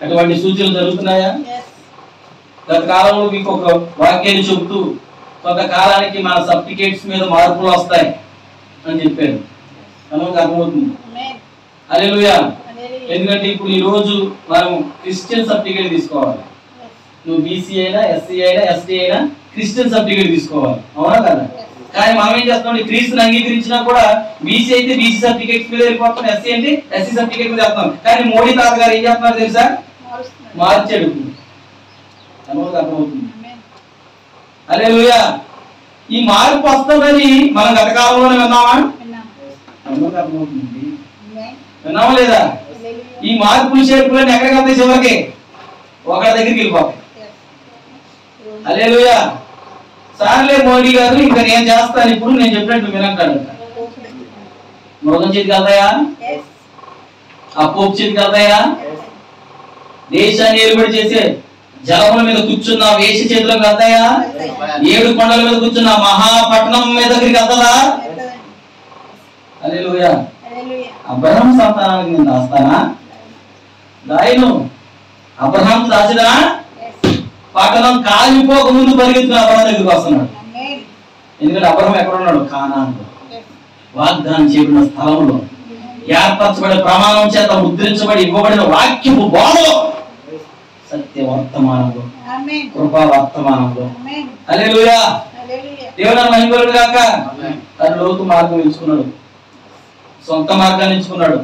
అటువంటి సూచనలు జరుగుతున్నాయా? గత కాలంలో మీకు ఒక వాక్యాన్ని చెబుతూ కొంతకాలానికి మన సర్టిఫికేట్స్ మీద మార్పులు వస్తాయి అని చెప్పారు. మనకు అర్థమవుతుంది. హల్లెలూయా. ఎందుకంటే ఇప్పుడు ఈ రోజు మనం క్రిస్టియన్ సర్టిఫికేట్ తీసుకోవాలి. నువ్వు బీసీ అయినా, ఎస్సీ అయినా, ఎస్టీ అయినా క్రిస్టియన్ సర్టిఫికేట్ తీసుకోవాలి. అవునా కదా? కానీ మనం ఏం చేస్తాం? క్రీస్తుని అంగీకరించినా కూడా బీసీ అయితే బీసీ సర్టిఫికేట్స్ మీద వెళ్ళిపోతాం, ఎస్సీ అంటే ఎస్సీ సర్టిఫికేట్ మీద వెళ్తాం. కానీ మోడీ తాత గారు ఏం చేస్తున్నారు తెలుసా? మార్చాడు. అర్థమవుతుంది. హల్లెలూయా. ఈ మార్పు వస్తుందని మనం గత కాలంలోనే విన్నామా? అర్థమవుతుంది. విన్నామా లేదా? ఈ మార్పులు చేర్పులని ఎక్కడికి వెళ్తాయి? చివరికి ఒకరి దగ్గరికి వెళ్ళిపోతాయి. హల్లెలూయా. సార్లే మోడీ గారు, ఇంకా నేను చేస్తాను, ఇప్పుడు నేను చెప్పినట్టు వినంటాడంట. మృగం చేతికి వెళ్తాయా? ఆ పోపు చేతికి వెళ్తాయా? దేశాన్ని ఏలుబడి చేసే జలముల మీద కూర్చున్న వేష చేతిలోకి వెళ్తాయా? 7 కొండల మీద కూర్చున్న మహాపట్నం మీద దగ్గరికి వెళ్తారా? హల్లెలూయా. అబ్రహాం సంతానానికి నేను దాస్తానా? దాయను. అబ్రహాం దాచిదా? పట్టణం కాలిపోక ముందు పరిగెత్తుకుని అబ్రహాం దగ్గరికి వస్తున్నాడు. ఎందుకంటే అబ్రహాం ఎక్కడ ఉన్నాడు? కానానులో, వాగ్దానం చేయబడిన స్థలంలో, ఏర్పరచబడి ప్రమాణం చేత ముద్రించబడి ఇవ్వబడిన వాక్యపు బోధలో, సత్య వర్తమానంలో, కృపా వర్తమానంలో. హల్లెలూయా. దేవుని మహిమలు గాక. తన లోతు మార్గం ఎంచుకున్నాడు, సొంత మార్గాన్ని ఎంచుకున్నాడు.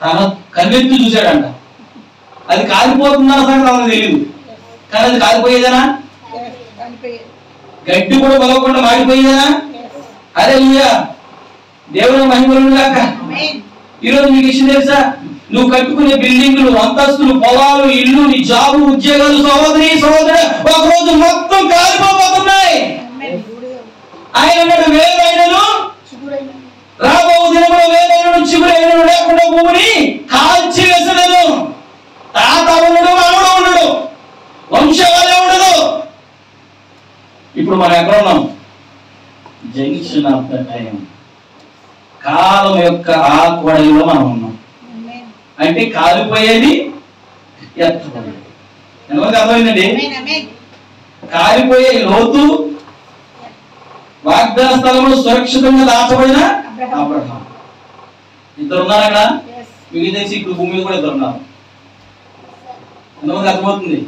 తన కన్నెత్తి చూశాడంట. అది కాలిపోతుందన్న సంగతి తనకు తెలియదు. కానీ అది కాలిపోయేదనా? గడ్డి కూడా బలవకుండా మాడిపోయేదనా? హల్లెలూయా. దేవుని మహిమలు గాక. ఈరోజు మీకు విషయం తెలుసా? నువ్వు కట్టుకునే బిల్డింగ్లు, అంతస్తులు, పొలాలు, ఇల్లు, నీ జాబు, ఉద్యోగాలు, సహోదరి సహోదరు ఒక రోజు మొత్తం కాలిపోతున్నాయి. ఆయన వేరైనను రాబో దినములో వేరైనను చిగురైనను లేకుండా భూమిని కాల్చి వేసలేను. తాత ఉండడు, మానవుడు ఉండడు, వంశవాలే ఉండదు. ఇప్పుడు మనం ఎక్కడ ఉన్నాం? జంక్షన్ ఆఫ్ ద టైం, కాలం యొక్క ఆ కోడలిలో మనం ఉన్నాం. అంటే కాలిపోయేది ఎత్తబడేది. ఎంతమంది అర్థమైందండి? కాలిపోయే లోతు, వాగ్దాన స్థలంలో సురక్షితంగా దాచబడిన అబ్రహాం. ఇద్దరు ఉన్నారు అక్కడ. మీకు తెలిసి ఇప్పుడు భూమి మీద కూడా ఇద్దరు ఉన్నారు. ఎంతమంది అర్థమవుతుంది?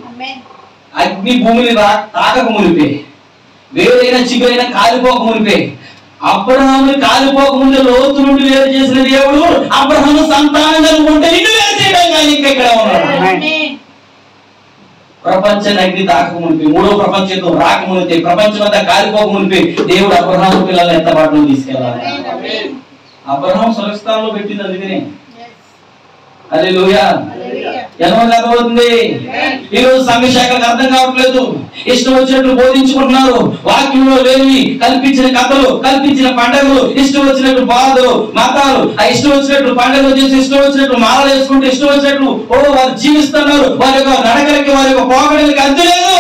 అగ్ని భూమిని తాకక మునిపే, వేరైన చిగురైన కాలిపోక మునిపే, అబ్రహాముని కాలిపోక ముందు లోతు నుండి వేరు చేసిన దేవుడు అబ్రహాము సంతానం కలుగుకుంటే నిన్ను వేరు చేయడం కానీ ఇక్కడ ఉన్నాడు. ప్రపంచాన్ని అగ్ని తాకక మునిపే, మూడో ప్రపంచ యుద్ధం రాక మునిపే, ప్రపంచం అంతా కాలిపోక మునిపే దేవుడు అబ్రహాము పిల్లల్ని ఎంత బాటలో తీసుకెళ్ళాలి. అబ్రహాం సురక్షితంలో పెట్టింది అందుకనే. హల్లెలూయా. ఎంతమంది అర్థమవుతుంది? ఈ రోజు సంఘ శాఖలకు అర్థం కావట్లేదు. ఇష్టం వచ్చినట్లు బోధించుకుంటున్నారు. వాక్యంలో లేని కల్పించిన కథలు, కల్పించిన పండుగలు, ఇష్టం వచ్చినట్లు బాధలు, మతాలు, ఆ ఇష్టం వచ్చినట్లు పండుగలు చేసి ఇష్టం వచ్చినట్లు మాలలు వేసుకుంటూ ఇష్టం వచ్చినట్లు వారు జీవిస్తున్నారు. వారి యొక్క నడకలకి, వారి యొక్క పోకడలకి అంతు లేదు.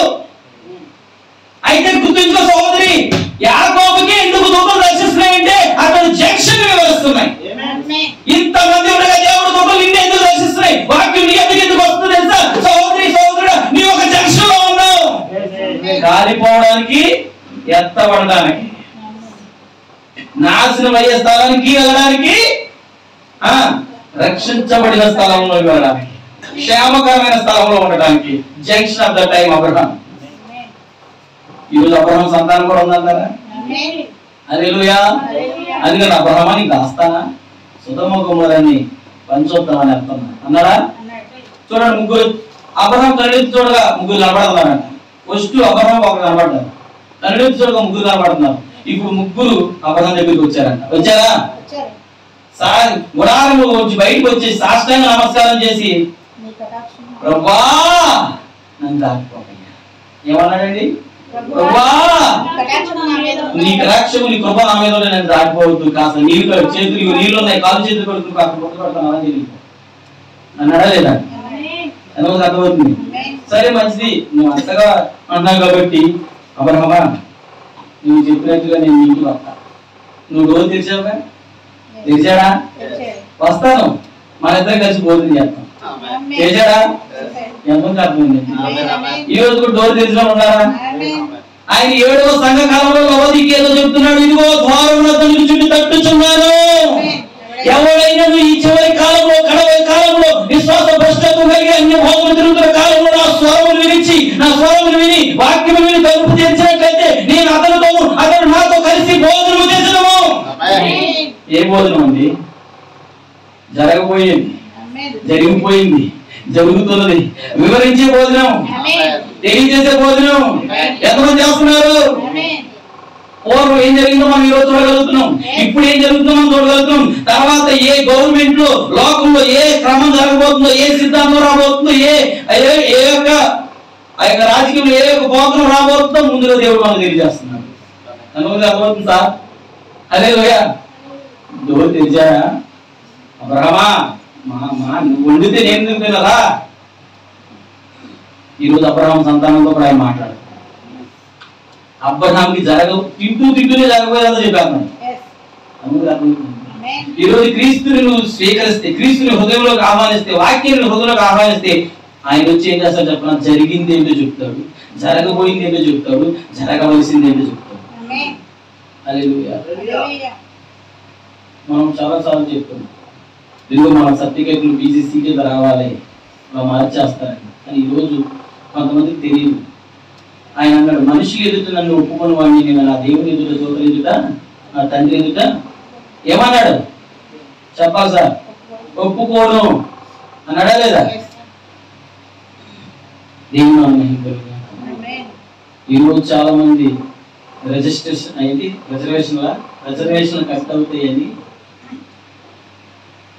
అయితే గుర్తుంచుకో సహోదరి, యాకోబుకి ఎందుకు దూతలు రక్షిస్తున్నాయంటే అతను జంక్షన్ వ్యవహరిస్తున్నాయి. ఇంతమంది ఉండగా దేవుడు దూతలు నిన్ను ఎందుకు రక్షిస్తున్నాయి? వాక్యం నీ ఎందుకు వస్తుంది తెలుసా? సహోదరి సహోదరుడా, నీ ఒక జంక్షన్ లో ఉన్నావు. కాలిపోవడానికి, ఎత్తబడడానికి, నాశనం అయ్యే స్థలానికి వెళ్ళడానికి, రక్షించబడిన స్థలంలో వెళ్ళడానికి, క్షేమకరమైన స్థలంలో ఉండడానికి junction of the time Abraham. ఈరోజు అబ్రహాం సంతానం కూడా ఉందంటారా? హల్లెలూయా. అందుకని అబ్రహామా నీకు దాస్తానా సుధమ కుమారాన్ని పంచోద్దామని అర్థం అన్నారా? చూడండి, ముగ్గురు అబ్రహాం కన్నెత్తి చూడగా ముగ్గురు కనబడుతున్నారంట. ఫస్ట్ అబ్రహాం ఒకరు కనబడ్డారు, కన్నెత్తి చూడగా ముగ్గురు కనబడుతున్నారు. ఇప్పుడు ముగ్గురు అబ్రహాం దగ్గరికి వచ్చారంట. వచ్చారా? గుడారంలో వచ్చి బయటకు వచ్చి సాష్టాంగ నమస్కారం చేసి, ప్రభువా నన్ను దాటిపోకయ్యా. ఏమన్నాడండి? ప్రభువా నీ కటాక్షము, నీ కృప నా మీద నేను దాటిపోవద్దు. కాస్త నీళ్ళు చేతులు నీళ్ళు ఉన్నాయి, కాలు చేతులు కడుతుంది, కాస్త పొట్టు కడతాను అని తెలియదు అన్నాడా లేదా? ఎంతమంది అర్థమవుతుంది? సరే మంచిది, నువ్వు అంతగా అన్నావు కాబట్టి అబ్రహామా నువ్వు చెప్పినట్టుగా నేను ఇంటికి వస్తా. నువ్వు డోర్ తెరిచావుగా? తెరిచాడా? వస్తాను, మన ఇద్దరం కలిసి భోజనం చేస్తాం. చేశాడా? ఎంతమంది అర్థమైంది? ఈ రోజు కూడా డోర్ తెరిచిన ఉన్నారా? ఆయన 7వ సంఘ కాలంలో లవోదికీ ఏదో చెప్తున్నాడు. ఇదిగో ద్వారమున చుట్టూ తట్టుచున్నాను. ఎవరైనా ఈ చివరి కాలంలో, కడవరి కాలంలో విశ్వాస భ్రష్టత్వం కలిగి అన్య భోగములు తిరుగుతున్న కాలంలో నా స్వరములు విని వాక్యము విని తలుపు తెరిచినట్లయితే నేను అతనితోను, అతను నాతో కలిసి భోజనము చేసడము. ఏ భోజనం అండి? జరగబోయేది, జరిగిపోయింది, జరుగుతున్నది, వివరించే భోజనం, తెలియజేసే భోజనం. ఎంతమంది చేస్తున్నారు? పూర్వం ఏం జరిగిందో మనం ఈరోజు చూడగలుగుతున్నాం, ఇప్పుడు ఏం జరుగుతుందో మనం చూడగలుగుతున్నాం. తర్వాత ఏ గవర్నమెంట్ లో, లోకంలో ఏ క్రమం జరగబోతుందో, ఏ సిద్ధాంతం రాబోతుందో, ఏ యొక్క రాజకీయంలో ఏ యొక్క భోజనం రాబోతుందో ముందుగా దేవుడు మనకు తెలియజేస్తున్నాడు. అనుమతి అర్థమవుతుంది సార్? హల్లెలూయా. డోర్ తెరిచారా? అబ్రహామా నువ్వు వండితే నేను తింటున్నారా? ఈరోజు అబ్రహాం సంతానంతో కూడా ఆయన మాట్లాడు. అబ్రహాంకి తింటూనే జరగబోయేదో చెప్పాను. ఈరోజు క్రీస్తుని నువ్వు స్వీకరిస్తే, క్రీస్తుని హృదయంలోకి ఆహ్వానిస్తే, వాక్యాన్ని హృదయంలోకి ఆహ్వానిస్తే ఆయన వచ్చి ఏం చేస్తాడు చెప్పిన? జరిగింది ఏంటో చెప్తాడు, జరగబోయింది ఏంటో చెప్తాడు, జరగవలసింది ఏంటో చెప్తాడు. హల్లెలూయా. మనం చాలా సార్లు చెప్తున్నాం, ఇదిగో మన సర్టిఫికేట్లు బీసీసీకి రావాలి, ఇలా మార్చేస్తారని. కానీ ఈరోజు కొంతమందికి తెలియదు. ఆయన అన్నాడు, మనిషి ఎదుట నన్ను ఒప్పుకొని వాడిని నేను నా దేవుని ఎదుట, దూతల ఎదుట, నా తండ్రి ఎదుట ఏమన్నాడు చెప్పాలి సార్? ఒప్పుకోను అన్నాడా లేదా? దేవుని ఈరోజు చాలా మంది రిజర్వేషన్ కట్ అవుతాయని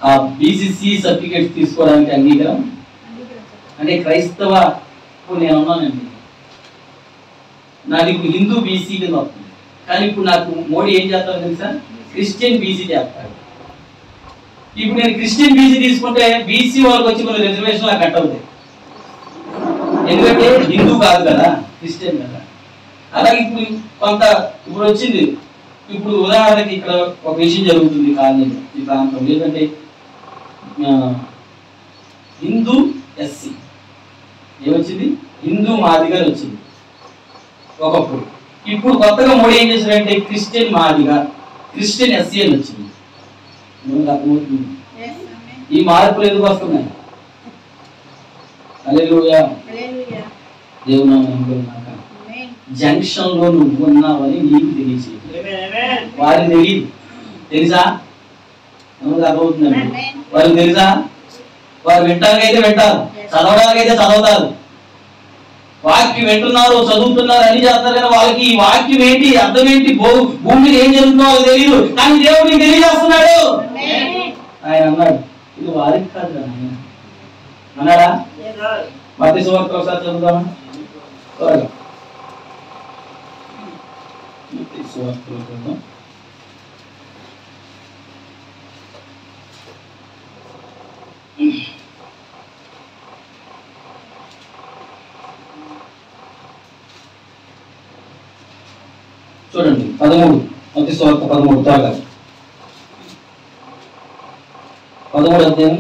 ఆ బీసీసీ సర్టిఫికేట్ తీసుకోవడానికి అంగీకారం అంటే క్రైస్తవ నేను ఉన్నానండి, నాది ఇప్పుడు హిందూ బీసీ కింద వస్తుంది. కానీ ఇప్పుడు నాకు మోడీ ఏం చేస్తారో తెలుసా? క్రిస్టియన్ బీసీ చేస్తాడు. ఇప్పుడు నేను క్రిస్టియన్ బీసీ తీసుకుంటే బీసీ వాళ్ళకి వచ్చి కొన్ని రిజర్వేషన్ లా కట్ అవుతాయి, ఎందుకంటే హిందూ కాదు కదా, క్రిస్టియన్ కదా. అలాగే ఇప్పుడు వచ్చింది. ఇప్పుడు ఉదాహరణకి ఇక్కడ ఒక విషయం జరుగుతుంది కాలనీలో, ఈ ప్రాంతంలో. ఏంటంటే హిందూ ఎస్సీ ఏమొచ్చింది? హిందూ మాదిగా వచ్చింది ఒకప్పుడు. ఇప్పుడు కొత్తగా మోడీ ఏం చేశారంటే క్రిస్టియన్ మాదిగా క్రిస్టియన్ ఎస్సీ అని వచ్చింది. అర్థమవుతుంది ఈ మార్పులు ఎందుకు వస్తున్నాయి? హల్లెలూయా, దేవుని నామములో జంక్షన్ లో నువ్వు ఉన్నావని నీకు తెలిసి వారికి తెలియదు. తెలుసా? అర్థమవుతుందండి. వారికి తెలుసా? వారు వింటానికైతే వింటారు, చదవడానికైతే చదవుతారు, వాక్యం వింటున్నారు, చదువుతున్నారు, అని చేస్తారు. కానీ వాళ్ళకి ఈ వాక్యం ఏంటి, అర్థం ఏంటి, భూమికి ఏం జరుగుతుందో వాళ్ళకి తెలియదు. కానీ దేవుడికి తెలియజేస్తున్నాడు. ఆయన అన్నాడు, ఇది వారికి కాదు ఆయన అన్నాడా? మత్తయి సువార్త ఒకసారి చదువుతామా? త్వరగా మత్తయి సువార్తలో చదువుదాం. చూడండి 13 మత్తయి సువార్త 13 త్వరగా 13 అధ్యాయం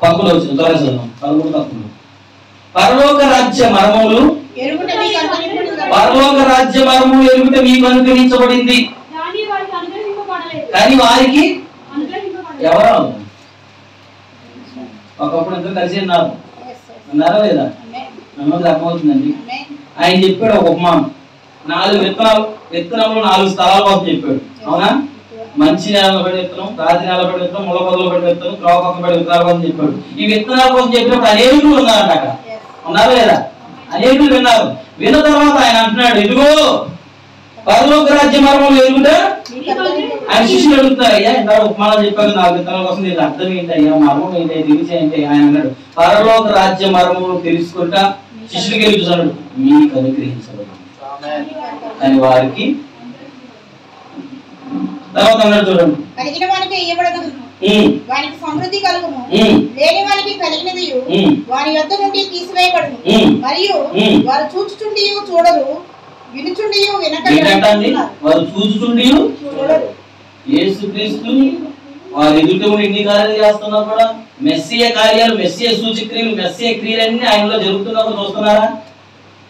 10 వచ్చిన త్వరగా చదువుదాం. 13 పరలోక రాజ్య మర్మములు ఎరుగుట మీకు అనుగ్రహించబడింది, కానీ వారికి ఎవరు? ఒకప్పుడు ఇద్దరు కలిసి ఉన్నారు, అన్నారా లేదా? నమ్మకం అర్థమవుతుందండి. ఆయన చెప్పాడు ఒక ఉపమానం, 4 విత్తనంలో 4 స్థలాల కోసం చెప్పాడు. అవునా? మంచి నేల పడి విత్తనం, రాతి నేల పడి విత్తనం, ముళ్ళ పొదలు పడి విత్తనం, క్రొవ పక్కన పడి విత్తనాల కోసం చెప్పాడు. ఈ విత్తనాల కోసం చెప్పినప్పుడు అనేకులు ఉన్నారంట అక్కడ, ఉన్నారా లేదా? అనేకులు విన్నారు. విన్న తర్వాత ఆయన అంటున్నాడు, ఇదిగో పరలోక రాజ్య మర్మములు ఎరుగుట. ఆయన శిష్యులు అడుగుతారు, అయ్యా ఇంత ఉపమానం చెప్పారు 4 విత్తనాల కోసం, దీని అర్థం ఏంటి అయ్యా, మర్మం ఏంటి, తెలిసేంటి? ఆయన అన్నాడు, పరలోక రాజ్య మర్మములు తెలుసుకుంటా శిష్యులకి వెళ్ళి చూసాడు, మీకు అనుగ్రహించబడింది, కానీ వారికి. తర్వాత అన్నాడు చూడండి, కలిగిన వానికి ఇవ్వబడదు, వానికి సమృద్ధి కలుగును, లేని వానికి కలిగినది వారి యొద్ద నుండి తీసివేయబడును, మరియు వారు చూచుచుండి చూడరు, వినుచుండి వినక. వారు చూచుచుండి చూడరు. యేసుక్రీస్తు వారి ఎదుట ఇన్ని కార్యాలు చేస్తున్నా కూడా మెస్సియ కార్యాలు, మెస్సియ సూచక్రియలు, మెస్సియ క్రియలన్నీ ఆయనలో జరుగుతున్నప్పుడు చూస్తున్నారా?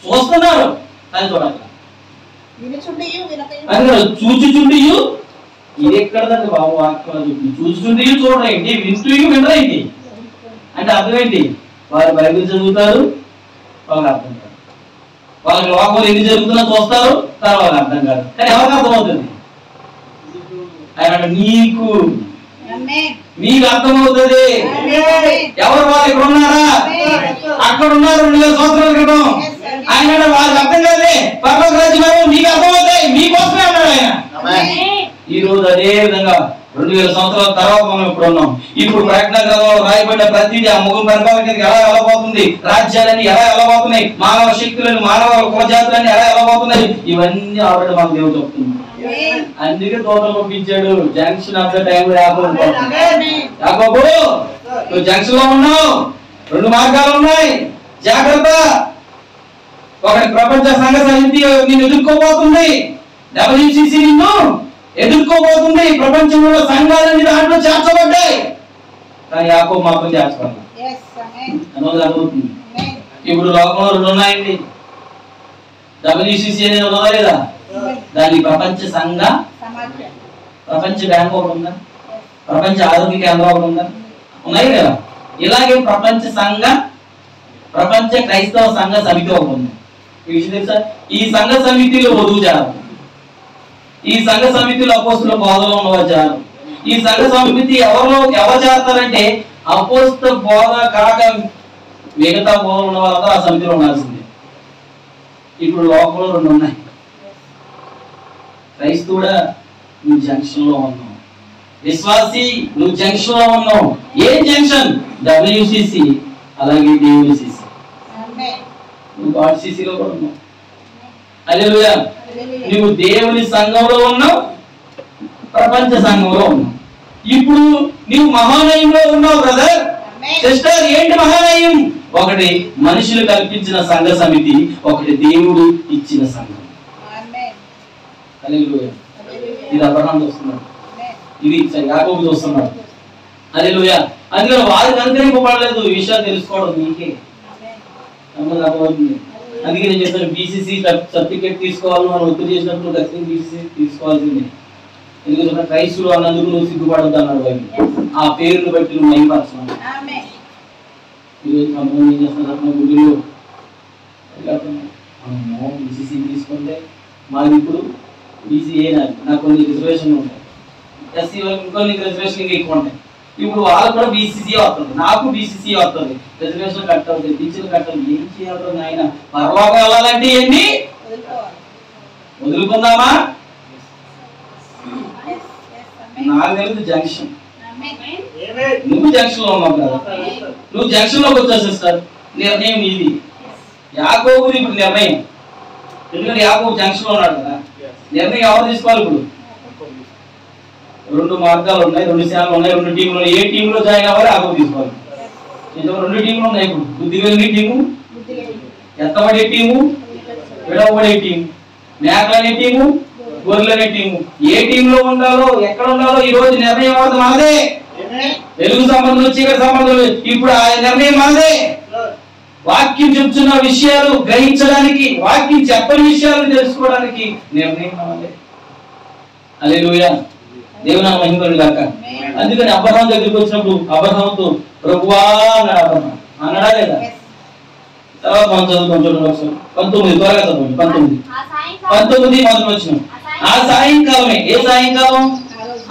చూస్తున్నారు, కానీ చూడాలి. చూచుచుండి ఇది ఎక్కడదండి బాబు వాక్యం? చూచుచుండి చూడరేంటి, వింటూ వినరేంటి అంటే అర్థం ఏంటి? వారు బైబిల్ చదువుతారు, వాళ్ళకి అర్థం కాదు. వాళ్ళకి లోకంలో ఎన్ని జరుగుతున్నా చూస్తారు, కానీ వాళ్ళకి అర్థం కాదు. కానీ ఎవరికి అర్థమవుతుంది? ఆయన నీకు మీకు అర్థమవుతుంది. ఎవరు వాళ్ళు ఇక్కడ ఉన్నారా? అక్కడ ఉన్నారు 2000 సంవత్సరాల క్రితం. ఆయన వాళ్ళకి అర్థం కాదే, పరలోక రాజ్యం మీకు అర్థమవుతాయి, మీకోసమే అన్నాడు ఆయన. ఈ రోజు అదే విధంగా 2000 సంవత్సరాల తర్వాత మనం ఇప్పుడు ఉన్నాం. ఇప్పుడు ప్రకటన గ్రంథంలో రాయబడిన ప్రతిదీ ఆ ముఖం పరిపాలన ఎలా వెళ్ళబోతుంది, రాజ్యాలన్నీ ఎలా వెళ్ళబోతున్నాయి, మానవ శక్తులను, మానవ కులజాతులన్నీ ఎలా వెళ్ళబోతున్నాయి, ఇవన్నీ ఆల్రెడీ మనకు దేవుడు చెప్తుంది. అందుకే తోటలు పంపించాడు. జంక్షన్ ఆఫ్ ద టైం యాకోబు, నువ్వు జంక్షన్ లో ఉన్నావు, 2 మార్గాలు ఉన్నాయి, జాగ్రత్త. ఒకటి ప్రపంచ సంఘ సమితి నిన్ను ఎదుర్కోబోతుంది, WCC నిన్ను ఎదుర్కోబోతుంది. ప్రపంచంలో సంఘాలన్నీ దాంట్లో చేర్చబడ్డాయి, కానీ యాకోబు మాత్రం చేర్చబడ్డాడు. ఇప్పుడు లోకంలో 2 ఉన్నాయండి. WCC అనేది ఉన్నదా లేదా? దాని ప్రపంచ సంఘ, ప్రపంచ బ్యాంక్ ఒకటి ఉందా, ప్రపంచ ఆరోగ్య కేంద్రం ఒకటి ఉందా, ఉన్నాయి కదా. ఇలాగే ప్రపంచ సంఘ, ప్రపంచ క్రైస్తవ సంఘ సమితి ఒకటి ఉంది. ఈ విషయం తెలుసా? ఈ సంఘ సమితిలో వధువు చేరారు, ఈ సంఘ సమితిలో అపోస్తల బోధలో ఉన్నవారు చేరారు. ఈ సంఘ సమితి ఎవరు చేస్తారంటే అపోస్తల బోధ కాక మిగతా బోధలు ఉన్న వాళ్ళంతా ఆ సమితిలో ఉండాల్సిందే. ఇప్పుడు లోకంలో 2 ఉన్నాయి. క్రైస్తవుడా, నువ్వు జంక్షన్ లో ఉన్నావు. విశ్వాసి, నువ్వు జంక్షన్ లో ఉన్నావు. ఏం జంక్షన్? WCC, అలాగే DUCC. నువ్వు GCC లో కూడా ఉన్నావు. హల్లెలూయా. నువ్వు దేవుని సంఘంలో ఉన్నావు, ప్రపంచ సంఘంలో ఉన్నావు. ఇప్పుడు నువ్వు మహానయంలో ఉన్నావు బ్రదర్, సిస్టర్. ఏంటి మహానయం? ఒకటి మనుషులు కల్పించిన సంఘ సమితి, ఒకటి దేవుడు ఇచ్చిన సంఘం. హల్లెలూయా. ఇది అబ్రహాం చూస్తున్నాడు, ఇది యాకోబు చూస్తున్నాడు. హల్లెలూయా. అందుకని వారికి అనుగ్రహింపబడలేదు. ఈ విషయాలు తెలుసుకోవడం నీకే. అందుకే నేను చెప్తాను, బీసీసీ సర్టిఫికేట్ తీసుకోవాలి మనం ఒత్తిడి చేసినప్పుడు ఖచ్చితంగా బీసీసీ తీసుకోవాల్సిందే. ఎందుకంటే క్రైస్తులు అన్నందుకు నువ్వు సిగ్గుపడద్దు అన్నాడు బైబిల్. ఆ పేరును బట్టి నువ్వు మైపరచాలి. ఈరోజు కొంతమంది ఏం చేస్తున్నారు, గుడిలో బీసీసీ తీసుకుంటే మాది ఇప్పుడు బీసీఏ నాకు కొన్ని రిజర్వేషన్లు ఉంటాయి, ఎస్సీ వాళ్ళకి ఇంకొన్ని రిజర్వేషన్ ఇంకా ఎక్కువ ఉంటాయి. ఇప్పుడు వాళ్ళకు కూడా బీసీసీ వస్తుంది, నాకు బీసీసీ వస్తుంది, రిజర్వేషన్ కట్ అవుతుంది, టీచర్లు కట్ అవుతుంది. ఏం చేయాలి ఆయన? పరలోకం వెళ్ళాలంటే ఏంటి? వదులుకుందామా? నాకు తెలియదు జంక్షన్, నువ్వు జంక్షన్ లో ఉన్నావు కదా, నువ్వు జంక్షన్ లోకి వచ్చా సిస్టర్. నిర్ణయం ఇది యాకోబుది ఇప్పుడు నిర్ణయం, ఎందుకంటే యాకోబు జంక్షన్ లో ఉన్నాడు కదా. నిర్ణయం ఎవరు తీసుకోవాలి? ఇప్పుడు 2 మార్గాలు ఉన్నాయి, 2 ఛానల్ ఉన్నాయి, 2 టీంలు ఉన్నాయి. ఏ టీంలో జాయిన్ అవ్వాలి? యాకోబు తీసుకోవాలి. 2 టీంలు ఉన్నాయి ఇప్పుడు, బుద్ధి కలిగిన టీము, ఎత్తబడే టీము, విడవబడే టీము, మేకలనే టీము, గొర్రెలనే టీము. ఏ టీంలో ఉండాలో, ఎక్కడ ఉండాలో ఈ రోజు నిర్ణయం అవుతుంది మనదే. తెలుగు సంబంధం, చీకటి సంబంధం ఇప్పుడు ఆ నిర్ణయం మనదే. వాక్యం చెప్తున్న విషయాలు గ్రహించడానికి, వాక్యం చెప్పని విషయాలు తెలుసుకోవడానికి నిర్ణయం మనదే. హల్లెలూయా, దేవుని నామం మహిమ గాక. అందుకని అబ్రహాం దగ్గరికి వచ్చినప్పుడు అబ్రహాంతో ప్రభువా అన్నాడు. అబ్రహాం అన్నాడా లేదా? తర్వాత మనం చదువుతాం చూడండి ఒకసారి. 19 త్వరగా చదవండి. 19 మొదటి వచనం. ఆ సాయంకాలమే, ఏ సాయంకాలం?